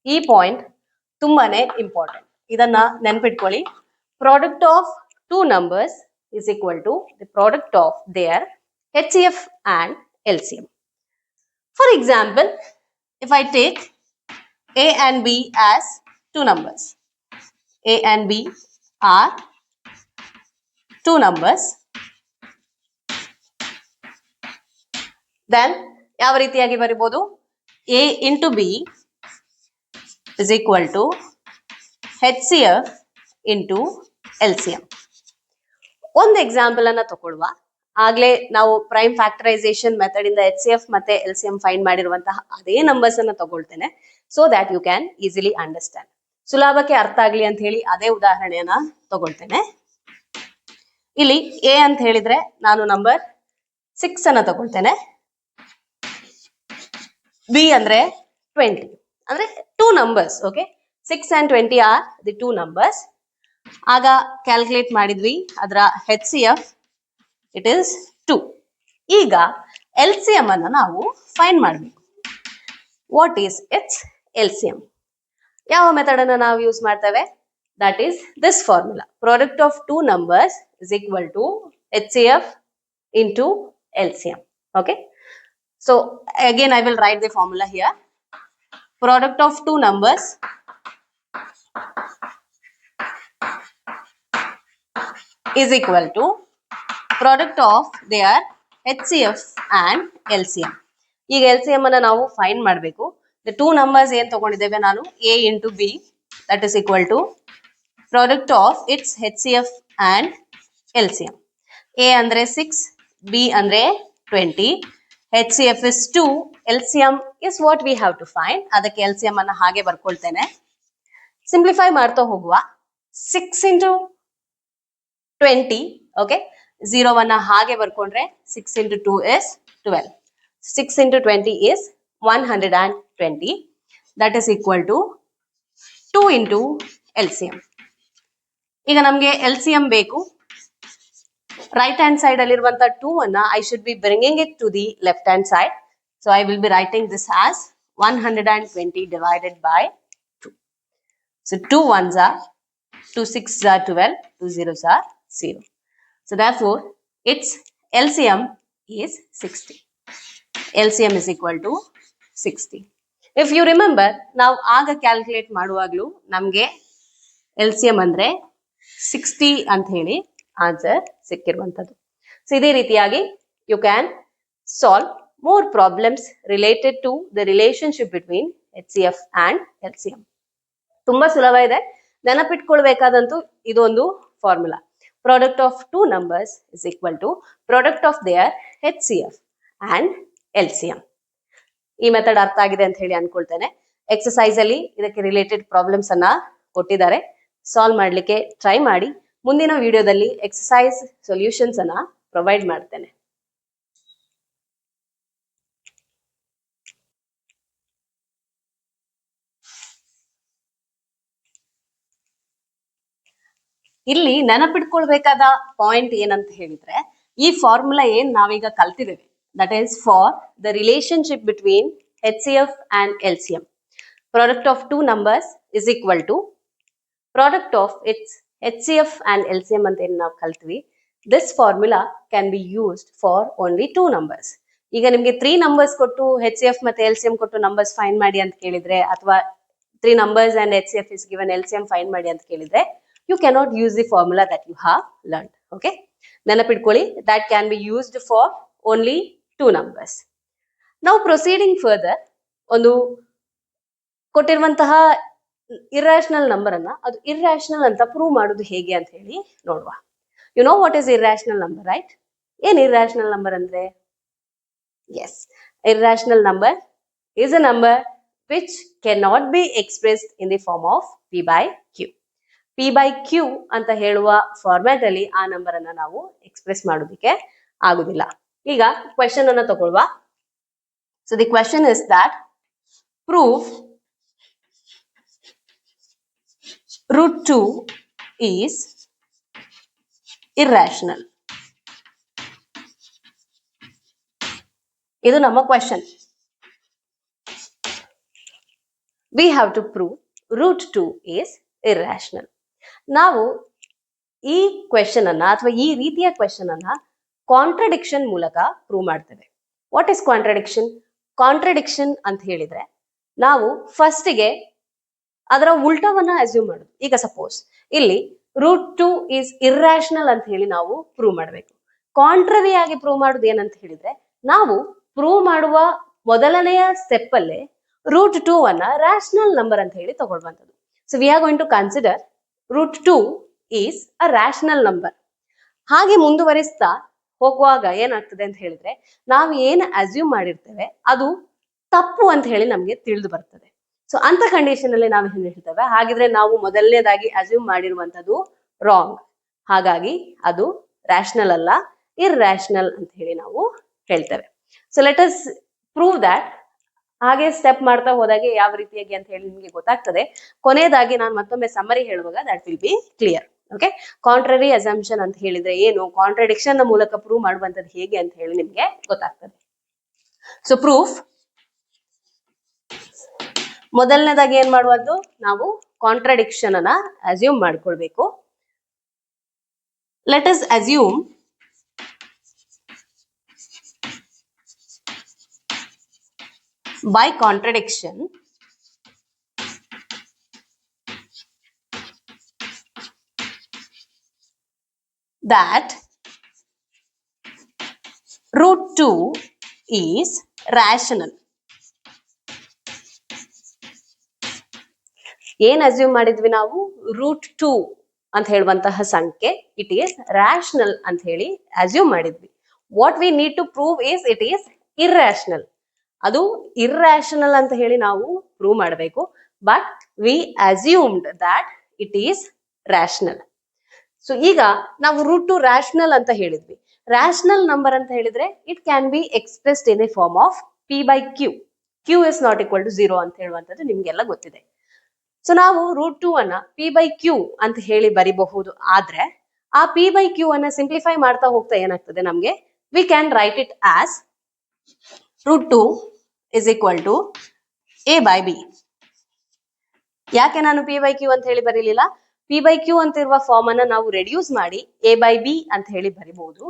ಈ point ತುಂಬಾನೇ important. ಇದನ್ನ ನೆನ್ಪಿಟ್ಕೊಳ್ಳಿ. Product of two numbers is equal to the product of their HCF and LCM. For example, if I take A and B as two numbers, A and B are two numbers, then ಯಾವ ರೀತಿಯಾಗಿ ಬರಿಬಹುದು? A into B is equal to HCF into LCM. ಒಂದು example ಅನ್ನ ತಗೊಳ್ಳುವ. ಆಗ್ಲೇ ನಾವು prime factorisation method ಇಂದ HCF ಮತ್ತೆ LCM find ಮಾಡಿರುವಂತಹ ಅದೇ ನಂಬರ್ಸ್ ಅನ್ನ ತಗೊಳ್ತೇನೆ, so that you can easily understand. ಸುಲಭಕ್ಕೆ ಅರ್ಥ ಆಗ್ಲಿ ಅಂತ ಹೇಳಿ ಅದೇ ಉದಾಹರಣೆಯನ್ನ ತಗೊಳ್ತೇನೆ. ಇಲ್ಲಿ A ಅಂತ ಹೇಳಿದ್ರೆ ನಾನು ನಂಬರ್ 6 ಅನ್ನ ತಗೊಳ್ತೇನೆ. B ಅಂದ್ರೆ 20, ಅಂದ್ರೆ two numbers. Okay, 6 and 20 R the two numbers. ಆಗ ಕ್ಯಾಲ್ಕುಲೇಟ್ ಮಾಡಿದ್ವಿ ಅದರ HCF, ಇಟ್ ಇಸ್ 2. ಈಗ LCM ಅನ್ನ ನಾವು ಫೈಂಡ್ ಮಾಡಬೇಕು. What is its LCM? ಯಾವ ಮೆಥಡ್ ಅನ್ನ ನಾವು ಯೂಸ್ ಮಾಡ್ತೇವೆ? That is this formula. Product of two numbers is equal to HCF into LCM. Okay, So again I will write the formula here. Product of two numbers is equal to product of their HCF and LCM. ಈಗ LCM ಅನ್ನು ನಾವು find ಮಾಡಬೇಕು. The two numbers ಏನು ತಗೊಂಡಿದ್ದೇವೆ ನಾನು A into B that is equal to product of its HCF and LCM. A ಅಂದ್ರೆ 6, B ಅಂದ್ರೆ 20, HCF is 2, LCM is what we have to find. ಅದಕ್ಕೆ LCM ಅನ್ನು ಹಾಗೆ ಬರ್ಕೊಳ್ತೇನೆ. ಸಿಂಪ್ಲಿಫೈ ಮಾಡ್ತಾ ಹೋಗುವ. 6 into 20, okay, 0 ಅನ್ನ ಹಾಗೆ ಬರ್ಕೊಂಡ್ರೆ 6 into 2 is 12. 6 into 20 is 120. That is equal to 2 into LCM. ಈಗ ನಮಗೆ LCM ಬೇಕು. ರೈಟ್ ಹ್ಯಾಂಡ್ ಸೈಡ್ ಅಲ್ಲಿರುವಂತ 2 ಅನ್ನ I should be bringing it to the left hand side. So I will be writing this as 120 divided by 2. So 2 ones are 2 6s are 12, 2 zeros are 0. So therefore its LCM is 60. LCM is equal to 60. If you remember, ನಾವು ಆಗ calculate ಮಾಡುವಾಗಲೂ ನಮಗೆ LCM ಅಂದ್ರೆ 60 ಅಂತ ಹೇಳಿ answer ಸಿಕ್ಕಿರುವಂತದ್ದು. So ಇದೇ ರೀತಿಯಾಗಿ you can solve more problems related to the relationship between HCF and LCM. ತುಂಬಾ ಸುಲಭ ಇದೆ, ನೆನಪಿಟ್ಕೊಳ್ಬೇಕಾದಂತೂ ಇದೊಂದು formula. Product of two numbers is equal to product of their HCF and LCM. ಈ ಮೆಥಡ್ ಅರ್ಥ ಆಗಿದೆ ಅಂತ ಹೇಳಿ ಅನ್ಕೊಳ್ತೇನೆ. ಎಕ್ಸಸೈಸ್ ಅಲ್ಲಿ ಇದಕ್ಕೆ ರಿಲೇಟೆಡ್ ಪ್ರಾಬ್ಲಮ್ಸ್ ಅನ್ನ ಕೊಟ್ಟಿದ್ದಾರೆ, ಸಾಲ್ವ್ ಮಾಡ್ಲಿಕ್ಕೆ ಟ್ರೈ ಮಾಡಿ. ಮುಂದಿನ ವಿಡಿಯೋದಲ್ಲಿ ಎಕ್ಸಸೈಸ್ ಸೊಲ್ಯೂಷನ್ಸ್ ಅನ್ನ ಪ್ರೊವೈಡ್ ಮಾಡ್ತೇನೆ. ಇಲ್ಲಿ ನೆನಪಿಟ್ಕೊಳ್ಬೇಕಾದ ಪಾಯಿಂಟ್ ಏನಂತ ಹೇಳಿದ್ರೆ, ಈ ಫಾರ್ಮುಲಾ ಏನ್ ನಾವೀಗ ಕಲ್ತಿದ್ದೇವೆ, that is for the relationship between HCF and LCM. Product of two numbers is equal to product of its HCF and LCM ಅಂತ ಏನು ನಾವು ಕಲ್ತ್ವಿ. This formula can be used for only two numbers. ಈಗ ನಿಮ್ಗೆ 3 numbers ಕೊಟ್ಟು HCF ಮತ್ತೆ LCM ಕೊಟ್ಟು numbers find ಮಾಡಿ ಅಂತ ಕೇಳಿದ್ರೆ, ಅಥವಾ 3 numbers and HCF is given, LCM find ಮಾಡಿ ಅಂತ ಕೇಳಿದ್ರೆ, you cannot use the formula that you have learned. Okay, ನೆನಪಿಟ್ಕೊಳ್ಳಿ, that can be used for only two numbers. Now proceeding further, ಒಂದು ಕೊಟ್ಟಿರುವಂತಹ ಇರ್ರಾಷನಲ್ ನಂಬರ್ ಅನ್ನ ಅದು ಇರ್ರಾಷನಲ್ ಅಂತ prove ಮಾಡೋದು ಹೇಗೆ ಅಂತ ಹೇಳಿ ನೋಡುವ. You know what is irrational number, right? ಏನ್ ಇರ್ರಾಷನಲ್ ನಂಬರ್ ಅಂದ್ರೆ? Yes, irrational number is a number which cannot be expressed in the form of p by q. p by q ಅಂತ ಹೇಳುವ ಫಾರ್ಮ್ಯಾಟ್ ಅಲ್ಲಿ ಆ ನಂಬರ್ ಅನ್ನ ನಾವು express ಮಾಡೋದಕ್ಕೆ ಆಗುದಿಲ್ಲ. ಈಗ ಕ್ವೆಶ್ಚನ್ ಅನ್ನ ತಗೊಳ್ಳುವ. So the question is that prove root 2 is irrational. ಇದು ನಮ್ಮ question. We have to prove root 2 is irrational. ನಾವು ಈ ಕ್ವೆಶ್ಚನ್ ಅನ್ನ ಅಥವಾ ಈ ರೀತಿಯ ಕ್ವೆಶ್ಚನ್ ಅನ್ನ ಕಾಂಟ್ರಡಿಕ್ಷನ್ ಮೂಲಕ ಪ್ರೂವ್ ಮಾಡ್ತೇವೆ. What is contradiction? ಕಾಂಟ್ರಡಿಕ್ಷನ್ ಅಂತ ಹೇಳಿದ್ರೆ ನಾವು ಫಸ್ಟಿಗೆ ಅದರ ಉಲ್ಟವನ್ನ ಅಸ್ಯೂಮ್ ಮಾಡುದು. ಈಗ ಸಪೋಸ್ ಇಲ್ಲಿ ರೂಟ್ 2 ಈಸ್ ಇರ್ರಾಷನಲ್ ಅಂತ ಹೇಳಿ ನಾವು ಪ್ರೂವ್ ಮಾಡಬೇಕು. ಕಾಂಟ್ರರಿ ಆಗಿ ಪ್ರೂವ್ ಮಾಡುದು ಏನಂತ ಹೇಳಿದ್ರೆ, ನಾವು ಪ್ರೂವ್ ಮಾಡುವ ಮೊದಲನೆಯ ಸ್ಟೆಪ್ ಅಲ್ಲೇ ರೂಟ್ 2 ಅನ್ನ ರಾಷನಲ್ ನಂಬರ್ ಅಂತ ಹೇಳಿ ತಗೊಳ್ಳುವಂಥದ್ದು. So we are going to consider root 2 is a rational number. ಹಾಗೆ ಮುಂದುವರಿಸ್ತಾ ಹೋಗುವಾಗ ಏನಾಗ್ತದೆ ಅಂತ ಹೇಳಿದ್ರೆ, ನಾವು ಏನು ಅಸ್ಯೂಮ್ ಮಾಡಿರ್ತೇವೆ ಅದು ತಪ್ಪು ಅಂತ ಹೇಳಿ ನಮ್ಗೆ ತಿಳಿದು ಬರ್ತದೆ. ಸೊ ಅಂತ ಕಂಡೀಷನ್ ಅಲ್ಲಿ ನಾವು ಏನ್ ಹೇಳ್ತೇವೆ, ಹಾಗಿದ್ರೆ ನಾವು ಮೊದಲನೇದಾಗಿ ಅಸ್ಯೂಮ್ ಮಾಡಿರುವಂತದ್ದು ರಾಂಗ್, ಹಾಗಾಗಿ ಅದು ರಾಷನಲ್ ಅಲ್ಲ, ಇರ್ರಾಷನಲ್ ಅಂತ ಹೇಳಿ ನಾವು ಹೇಳ್ತೇವೆ. So let us prove that. ಹಾಗೆ ಸ್ಟೆಪ್ ಮಾಡ್ತಾ ಹೋದಾಗೆ ಯಾವ ರೀತಿಯಾಗಿ ಅಂತ ಹೇಳಿ ನಿಮ್ಗೆ ಗೊತ್ತಾಗ್ತದೆ. ಕೊನೆಯದಾಗಿ ನಾನು ಮತ್ತೊಮ್ಮೆ ಸಮ್ಮರಿ ಹೇಳುವಾಗ that will be clear. Okay, contrary assumption ಅಂತ ಹೇಳಿದ್ರೆ ಏನು, ಕಾಂಟ್ರಡಿಕ್ಷನ್ ಮೂಲಕ ಪ್ರೂವ್ ಮಾಡುವಂತದ್ದು ಹೇಗೆ ಅಂತ ಹೇಳಿ ನಿಮ್ಗೆ ಗೊತ್ತಾಗ್ತದೆ. ಸೊ ಪ್ರೂಫ್, ಮೊದಲನೇದಾಗಿ ಏನ್ ಮಾಡುವುದು, ನಾವು ಕಾಂಟ್ರಡಿಕ್ಷನ್ ಅನ್ನ ಅಸ್ಯೂಮ್ ಮಾಡ್ಕೊಳ್ಬೇಕು. Let us assume By contradiction, that root 2 is rational. ಏನ್ ಅಸ್ಯೂಮ್ ಮಾಡಿದ್ವಿ ನಾವು? ರೂಟ್ 2 ಅಂತ ಹೇಳುವಂತಹ ಸಂಖ್ಯೆ ಇಟ್ ಈಸ್ ರಾಷನಲ್ ಅಂತ ಹೇಳಿ ಅಸ್ಯೂಮ್ ಮಾಡಿದ್ವಿ. What we need to prove is it is irrational. ಅದು ಇರ್ರಾಷನಲ್ ಅಂತ ಹೇಳಿ ನಾವು ಪ್ರೂವ್ ಮಾಡಬೇಕು. But we assumed that it is rational. So ಈಗ ನಾವು ರೂಟ್ 2 ರಾಷನಲ್ ಅಂತ ಹೇಳಿದ್ವಿ. ರಾಷನಲ್ ನಂಬರ್ ಅಂತ ಹೇಳಿದ್ರೆ it can be expressed in a form of p by q. Q is not equal to 0 ಅಂತ ಹೇಳುವಂಥದ್ದು ನಿಮ್ಗೆಲ್ಲ ಗೊತ್ತಿದೆ. ಸೊ ನಾವು ರೂಟ್ 2 ಅನ್ನ ಪಿ ಬೈ ಕ್ಯೂ ಅಂತ ಹೇಳಿ ಬರಿಬಹುದು. ಆದ್ರೆ ಆ ಪಿ ಬೈ ಕ್ಯೂ ಅನ್ನ ಸಿಂಪ್ಲಿಫೈ ಮಾಡ್ತಾ ಹೋಗ್ತಾ ಏನಾಗ್ತದೆ ನಮ್ಗೆ? We can write it as root 2 is equal to a by b. ಯಾಕೆ ನಾನು ಪಿ ಬೈ ಕ್ಯೂ ಅಂತ ಹೇಳಿ ಬರೀಲಿಲ್ಲ? ಪಿ ಬೈ ಕ್ಯೂ ಅಂತ ಇರುವ ಫಾರ್ಮ್ ಅನ್ನ ನಾವು ರೆಡ್ಯೂಸ್ ಮಾಡಿ ಎ ಬೈ ಬಿ ಅಂತ ಹೇಳಿ ಬರಿಬಹುದು.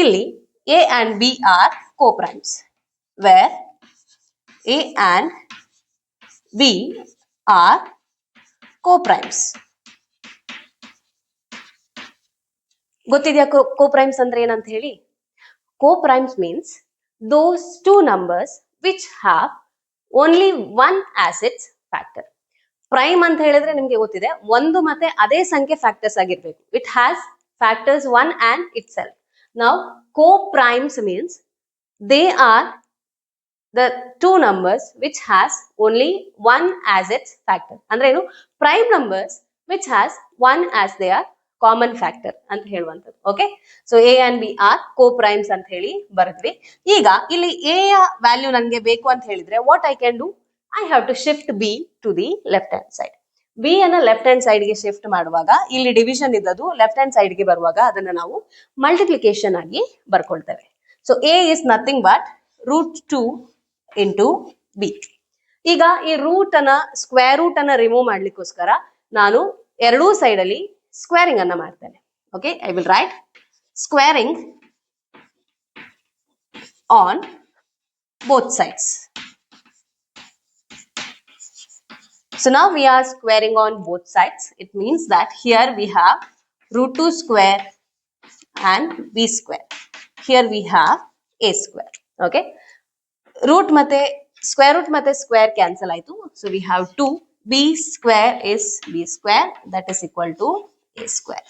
ಇಲ್ಲಿ a and b are coprimes, where a and b are coprimes. ಗೊತ್ತಿದೆಯಾ ಕೋಪ್ರೈಮ್ಸ್ ಅಂದ್ರೆ ಏನಂತ ಹೇಳಿ? Coprimes means those two numbers which have only one as its factor. Prime ಅಂತ ಹೇಳಿದ್ರೆ ನಿಮ್ಗೆ ಗೊತ್ತಿದೆ, ಒಂದು ಮತ್ತೆ ಅದೇ ಸಂಖ್ಯೆ ಫ್ಯಾಕ್ಟರ್ಸ್ ಆಗಿರ್ಬೇಕು. It has factors one and itself. ನಾವು coprimes means they are the two numbers which has only one as its factor. ಅಂದ್ರೆ ಏನು? Prime numbers which has one as their common factor ಅಂತ ಹೇಳುವಂಥದ್ದು. Okay, so a and b are coprimes ಅಂತ ಹೇಳಿ ಬರೆದ್ವಿ. ಈಗ ಇಲ್ಲಿ A ಯ value ನನಗೆ ಬೇಕು ಅಂತ ಹೇಳಿದ್ರೆ what I can do? I have to shift b to the left hand side. B ಅನ್ನ ಲೆಫ್ಟ್ ಹ್ಯಾಂಡ್ ಸೈಡ್ ಗೆ ಶಿಫ್ಟ್ ಮಾಡುವಾಗ ಇಲ್ಲಿ ಡಿವಿಷನ್ ಇದ್ದದ್ದು ಲೆಫ್ಟ್ ಹ್ಯಾಂಡ್ ಸೈಡ್ ಗೆ ಬರುವಾಗ ಅದನ್ನ ನಾವು ಮಲ್ಟಿಪ್ಲಿಕೇಶನ್ ಆಗಿ ಬರ್ಕೊಳ್ತೇವೆ. So a is nothing but root 2 into b. ಈಗ ಈ ರೂಟ್ ಅನ್ನ ಸ್ಕ್ವೇರ್ ರೂಟ್ ಅನ್ನ ರಿಮೂವ್ ಮಾಡ್ಲಿಕ್ಕೋಸ್ಕರ ನಾನು ಎರಡೂ ಸೈಡ್ ಅಲ್ಲಿ ಸ್ಕ್ವೇರಿಂಗ್ ಅನ್ನ ಮಾಡ್ತೇನೆ. Okay, I will write squaring on both sides. So now we are squaring on both sides. It means that here we have root 2 square and b square. Here we have a square. Okay, root ಮತ್ತೆ square root ಮತ್ತೆ square cancel ಆಯ್ತು. So we have 2. b square is b square, that is equal to a square.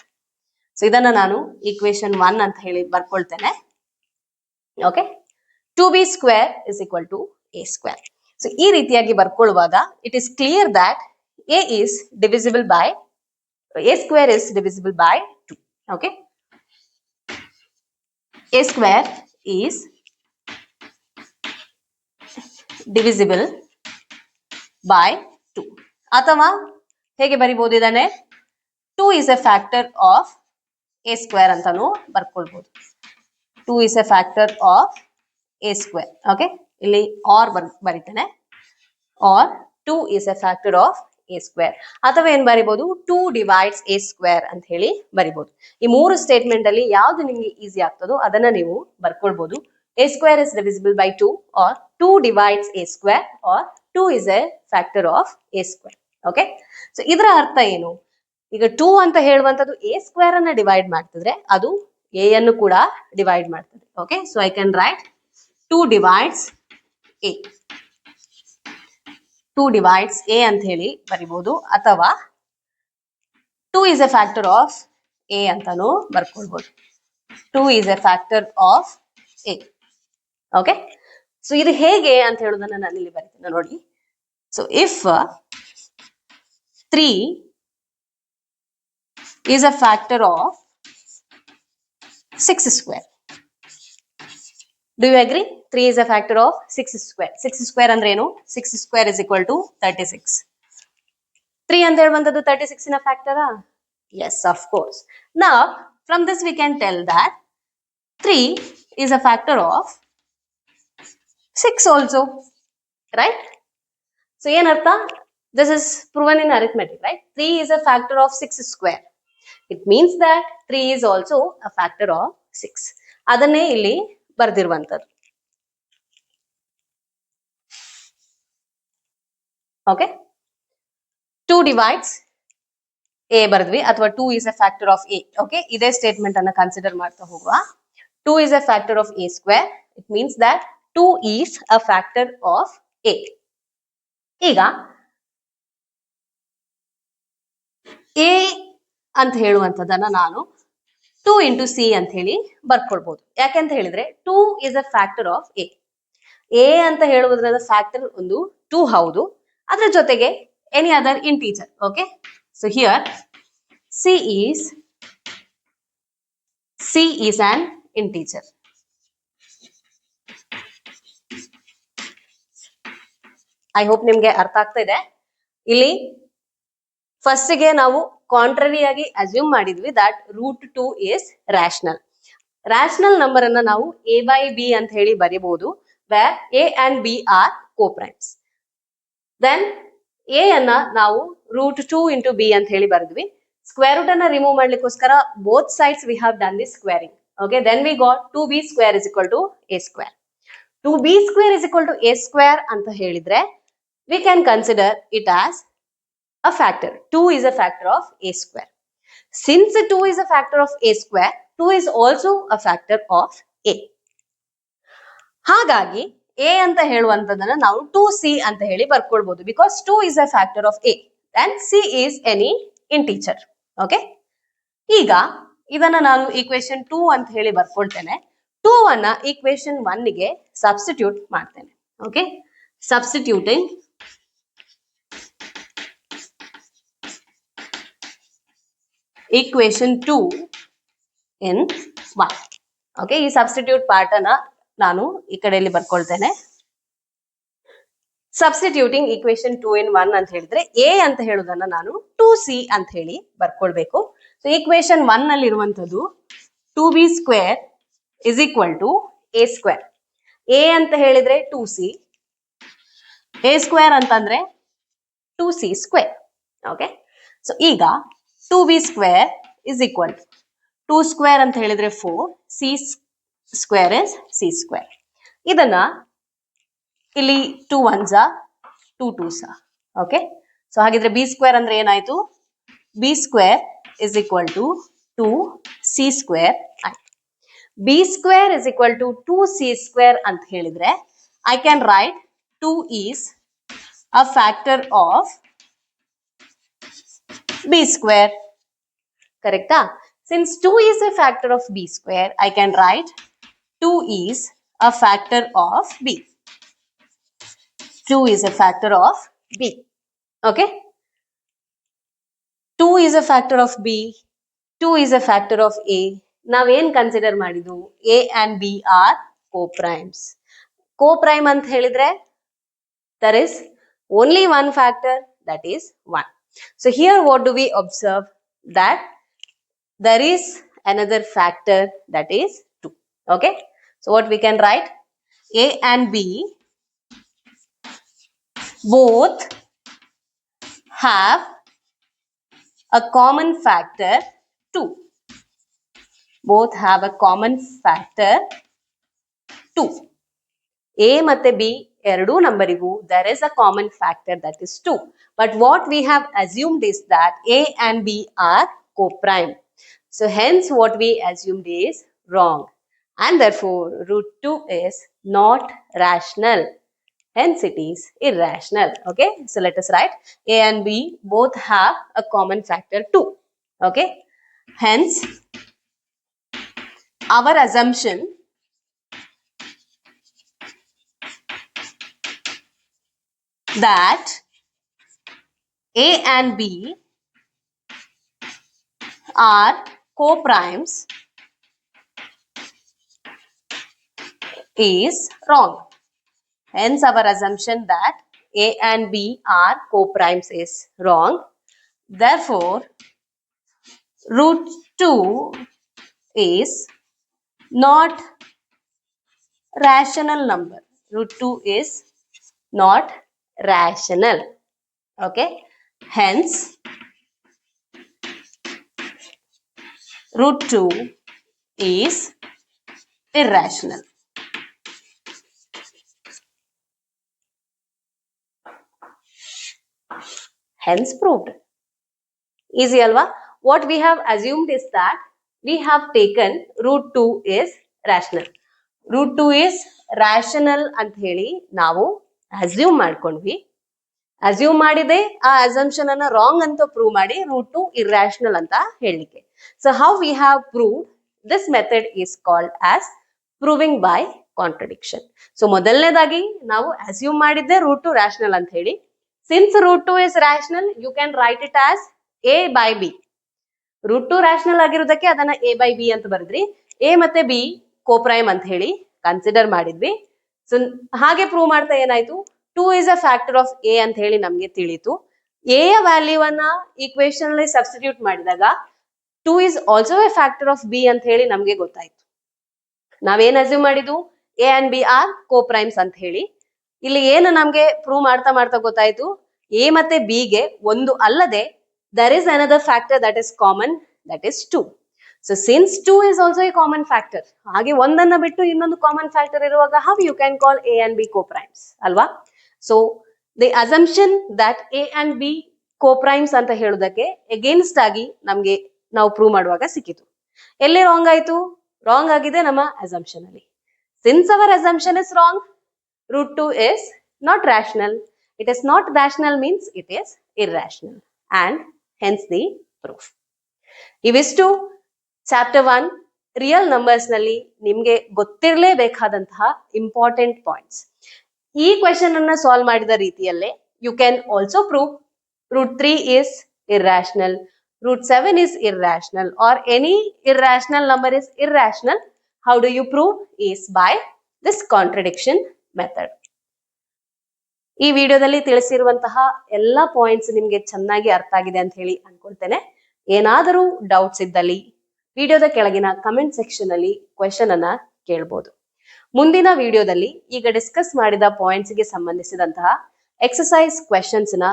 So ಇದನ್ನ ನಾನು equation 1 ಅಂತ ಹೇಳಿ ಬರ್ಕೊಳ್ತೇನೆ. Okay, 2b square is equal to a square. So ಈ ರೀತಿಯಾಗಿ ಬರ್ಕೊಳ್ಳುವಾಗ it is clear that a is divisible by a square is divisible by 2. Okay, a square is divisible by 2. ಅಥವಾ ಹೇಗೆ ಬರಿಬಹುದು ಇದನ್ನೇ? 2 is a factor of a square ಅಂತಾನು ಬರ್ಕೊಳ್ಬಹುದು. 2 is a factor of a square. Okay, ಇಲ್ಲಿ R ಬರಿತೇನೆ, R 2 is a factor of a square. ಅಥವಾ ಏನ್ ಬರಿಬಹುದು? 2 divides a square ಅಂತ ಹೇಳಿ ಬರಿಬಹುದು. ಈ ಮೂರು ಸ್ಟೇಟ್ಮೆಂಟ್ ಅಲ್ಲಿ ಯಾವ್ದು ನಿಮ್ಗೆ ಈಸಿ ಆಗ್ತದೋ ಅದನ್ನ ನೀವು ಬರ್ಕೊಳ್ಬಹುದು. a square is divisible by 2 or 2 divides a square or 2 is a factor of a square. Okay, so ಇದರ ಅರ್ಥ ಏನು? ಈಗ 2 ಅಂತ ಹೇಳುವಂತದ್ದು a square ಅನ್ನ ಡಿವೈಡ್ ಮಾಡ್ತಿದ್ರೆ ಅದು a ಅನ್ನು ಕೂಡ ಡಿವೈಡ್ ಮಾಡ್ತದೆ. Okay, so I can write 2 divides a. 2 divides a ಅಂತ ಹೇಳಿ ಬರಿಬಹುದು. ಅಥವಾ 2 is a factor of a ಅಂತಾನು ಬರ್ಕೊಳ್ಬಹುದು. 2 is a factor of a. Okay, so ಇದು ಹೇಗೆ ಅಂತ ಹೇಳೋದನ್ನ ನಾನು ಇಲ್ಲಿ ಬರೀತೀನಿ ನೋಡಿ. So if 3 is a factor of 6 square. Do you agree? 3 is a factor of 6 square. 6 square ಅಂದ್ರೆ ಏನು? 6 square is equal to 36. 3 ಅಂತ ಹೇಳುವಂತದ್ದು 36 ನ factor? Yes, of course. Now, from this we can tell that 3 is a factor of 6 also. Right? So, ಏನರ್ಥ? This is proven in arithmetic, right? 3 is a factor of 6 square. It means that 3 is also a factor of 6. ಅದನ್ನೇ ಇಲ್ಲಿ ಬರ್ದಿರುವಂತದ್ದು. Okay 2 divides a ಬರೆದ್ವಿ ಅಥವಾ 2 is a factor of a. Okay ಇದೇ statement ಅನ್ನ consider ಮಾಡ್ತಾ ಹೋಗುವ. 2 is a factor of a square. It means that 2 is a factor of a. ಈಗ a ಅಂತ ಹೇಳುವಂಥದ್ದನ್ನ ನಾನು 2 into c ಅಂತ ಹೇಳಿ ಬರ್ಕೊಳ್ಬಹುದು. ಯಾಕೆಂತ ಹೇಳಿದ್ರೆ 2 is a factor of a. a ಅಂತ ಹೇಳುವುದರ ಫ್ಯಾಕ್ಟರ್ ಒಂದು 2 ಹೌದು. ಅದರ ಜೊತೆಗೆ any other integer. Okay so here c is an integer. I hope ನಿಮ್ಗೆ ಅರ್ಥ ಆಗ್ತಾ ಇದೆ. ಇಲ್ಲಿ ಫಸ್ಟ್ ಗೆ ನಾವು ಕಾಂಟ್ರರಿ ಆಗಿ ಅಸ್ಯೂಮ್ ಮಾಡಿದ್ವಿ that √2 is rational. Rational number ಅನ್ನ ನಾವು a by b ಅಂತ ಹೇಳಿ ಬರೀಬಹುದು, where a and b are co-primes. Then a ಅನ್ನ ನಾವು √2 into b ಅಂತ ಹೇಳಿ ಬರೆದ್ವಿ. ಸ್ಕ್ವೇರ್ ರೂಟ್ ಅನ್ನ ರಿಮೂವ್ ಮಾಡ್ಲಿಕ್ಕೋಸ್ಕರ both sides we have done the squaring. Okay then we got 2b square is equal to a square. 2b square is equal to a square ಅಂತ ಹೇಳಿದ್ರೆ we can consider it as a factor. 2 is a factor of a square. Since 2 is a factor of a square, 2 is also a factor of a. ಹಾಗಾಗಿ a ಅಂತ ಹೇಳುವಂತದನ್ನ ನಾವು 2c ಅಂತ ಹೇಳಿ ಬರ್ಕೊಳ್ಬಹುದು, because 2 is a factor of a and c is any integer. Okay ಈಗ ಇದನ್ನ ನಾನು equation 2 ಅಂತ ಹೇಳಿ ಬರ್ಕೊಳ್ತೇನೆ. 2 ಅನ್ನ ಈಕ್ವೇಶನ್ 1 ಗೆ ಸಬ್ಸ್ಟಿಟ್ಯೂಟ್ ಮಾಡ್ತೇನೆ. Okay substituting equation 2 in 1. Okay ಈ ಸಬ್ಸ್ಟಿಟ್ಯೂಟ್ ಪಾರ್ಟ್ ಅನ್ನ ನಾನು ಈ ಕಡೆಯಲ್ಲಿ ಬರ್ಕೊಳ್ತೇನೆ. ಸಬ್ಸ್ಟಿಟ್ಯೂಟಿಂಗ್ ಈಕ್ವೇಶನ್ 2 in 1 ಅಂತ ಹೇಳಿದ್ರೆ a ಅಂತ ಹೇಳುದನ್ನ ನಾನು 2c ಅಂತ ಹೇಳಿ ಬರ್ಕೊಳ್ಬೇಕು. ಸೊ ಈಕ್ವೇಶನ್ 1 ನಲ್ಲಿ ಇರುವಂತದ್ದು 2b square is equal to a square. a ಅಂತ ಹೇಳಿದ್ರೆ 2c, a square ಅಂತಂದ್ರೆ 2c square. ಓಕೆ ಸೊ ಈಗ 2b square is equal to 2 square ಅಂತ ಹೇಳಿದ್ರೆ 4, c square is c square. ಇದನ್ನ ಇಲ್ಲಿ 2 ones 2 twos. ಓಕೆ ಸೊ ಹಾಗಿದ್ರೆ b square ಅಂದ್ರೆ ಏನಾಯ್ತು? b square is equal to 2c square ಆಯ್ತು. b square is equal to 2c square ಅಂತ ಹೇಳಿದ್ರೆ I can write 2 is a factor of b square. ಕರೆಕ್ಟಾ? Since 2 is a factor of b square, I can write 2 is a factor of b. 2 is a factor of b. Okay? 2 is a factor of b. 2 is a factor of a. ನಾವೇನ್ consider ಮಾಡಿದ್ವು? a and b are co-primes. Co-prime ಅಂತ ಹೇಳಿದ್ರೆ there is only one factor, that is 1. So here what do we observe? That there is another factor, that is 2. Okay? So what we can write? A and b both have a common factor 2. Both have a common factor 2. A ಮತ್ತೆ B ಎರಡೂ ನಂಬರಿಗೂ there is a common factor, that is 2. But what we have assumed is that A and B are co-prime. So hence what we assumed is wrong. And therefore √2 is not rational. Hence it is irrational. Okay. So let us write A and B both have a common factor 2. Okay. Hence our assumption that A and B are co-primes is wrong. Hence our assumption that A and B are co-primes is wrong. Therefore √2 is not rational number. √2 is not rational. Okay. Hence √2 is irrational. hence proved. Easy alva? What we have assumed is that we have taken root 2 is rational. Root 2 is rational ಅಂತ ಹೇಳಿ ನಾವು assume ಮಾಡ್ಕೊಂಡ್ವಿ. Assume ಮಾಡಿದೆ ಆ assumption ಅನ್ನ wrong ಅಂತ prove ಮಾಡಿ root 2 irrational ಅಂತ ಹೇಳಲಿಕ್ಕೆ. So how we have proved this method is called as proving by contradiction. So ಮೊದಲನೇದಾಗಿ ನಾವು ಅಸ್ಯೂಮ್ ಮಾಡಿದ್ದೆ ರೂಟ್ 2 ರಾಷನಲ್ ಅಂತ ಹೇಳಿ. Since root 2 is rational you can write it as a by b. Root 2 rational ಆಗಿರೋದಕ್ಕೆ ಅದನ್ನ a by B ಅಂತ ಬರೆದ್ರಿ. A ಮತ್ತೆ B ಕೋಪ್ರೈಮ್ ಅಂತ ಹೇಳಿ ಕನ್ಸಿಡರ್ ಮಾಡಿದ್ವಿ. ಸೊ ಹಾಗೆ ಪ್ರೂವ್ ಮಾಡ್ತಾ ಏನಾಯ್ತು, 2 is a factor of a ಅಂತ ಹೇಳಿ ನಮ್ಗೆ ತಿಳಿತು. a ಯ ವ್ಯಾಲ್ಯೂ ಅನ್ನ ಈಕ್ವೇಶನ್ ಅಲ್ಲಿ ಸಬ್ಸ್ಟಿಟ್ಯೂಟ್ ಮಾಡಿದಾಗ 2 is also a factor of b ಅಂತ ಹೇಳಿ ನಮ್ಗೆ ಗೊತ್ತಾಯ್ತು. ನಾವೇನ್ ಅಸ್ಯೂಮ್ ಮಾಡಿದ್ವು, a and b are co-primes ಅಂತ ಹೇಳಿ. ಇಲ್ಲಿ ಏನು ನಮ್ಗೆ ಪ್ರೂವ್ ಮಾಡ್ತಾ ಮಾಡ್ತಾ ಗೊತ್ತಾಯ್ತು, a ಮತ್ತೆ b ಗೆ ಒಂದು ಅಲ್ಲದೆ there is another factor that is common, that is 2. So since 2 is also a common factor, ಹಾಗೆ ಒಂದನ್ನ ಬಿಟ್ಟು ಇನ್ನೊಂದು ಕಾಮನ್ ಫ್ಯಾಕ್ಟರ್ ಇರುವಾಗ how you can call a and b co-primes ಅಲ್ವಾ? So the assumption that a and b coprimes ಅಂತ ಹೇಳೋದಕ್ಕೆ against ಆಗಿ ನಮ್ಗೆ ನಾವು ಪ್ರೂವ್ ಮಾಡುವಾಗ ಸಿಕ್ಕಿತು. ಎಲ್ಲಿ ರಾಂಗ್ ಆಯ್ತು? ರಾಂಗ್ ಆಗಿದೆ ನಮ್ಮ ಅಸಂಪ್ಷನ್ ಅಲ್ಲಿ. Since our assumption is wrong, root 2 is not rational. It is not rational means it is irrational and hence the proof. ಇವಿಷ್ಟು ಚಾಪ್ಟರ್ 1 ರಿಯಲ್ ನಂಬರ್ಸ್ ನಲ್ಲಿ ನಿಮ್ಗೆ ಗೊತ್ತಿರಲೇಬೇಕಾದಂತಹ ಇಂಪಾರ್ಟೆಂಟ್ ಪಾಯಿಂಟ್ಸ್. ಈ ಕ್ವೆಶನ್ ಅನ್ನ ಸಾಲ್ವ್ ಮಾಡಿದ ರೀತಿಯಲ್ಲೇ you can also prove root 3 is irrational, root 7 is irrational or any irrational number is irrational. How do you prove? Is by this contradiction method. ಈ ವಿಡಿಯೋದಲ್ಲಿ ತಿಳಿಸಿರುವಂತಹ ಎಲ್ಲ ಪಾಯಿಂಟ್ಸ್ ನಿಮ್ಗೆ ಚೆನ್ನಾಗಿ ಅರ್ಥ ಆಗಿದೆ ಅಂತ ಹೇಳಿ ಅನ್ಕೊಳ್ತೇನೆ. ಏನಾದರೂ ಡೌಟ್ಸ್ ಇದ್ದಲ್ಲಿ ವಿಡಿಯೋದ ಕೆಳಗಿನ ಕಮೆಂಟ್ ಸೆಕ್ಷನ್ ಅಲ್ಲಿ ಕ್ವೆಶನ್ ಅನ್ನ ಕೇಳಬಹುದು. ಮುಂದಿನ ವಿಡಿಯೋದಲ್ಲಿ ಈಗ ಡಿಸ್ಕಸ್ ಮಾಡಿದ ಪಾಯಿಂಟ್ಸ್ ಗೆ ಸಂಬಂಧಿಸಿದಂತಹ ಎಕ್ಸರ್ಸೈಸ್ ಕ್ವೆಶನ್ಸ್ ನ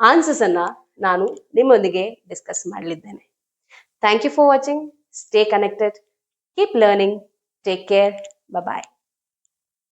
ಆನ್ಸರ್ಸ್ ಅನ್ನ ನಾನು ನಿಮ್ಮೊಂದಿಗೆ ಡಿಸ್ಕಸ್ ಮಾಡಲಿದ್ದೇನೆ. Thank you for watching. Stay connected, keep learning, take care, bye bye.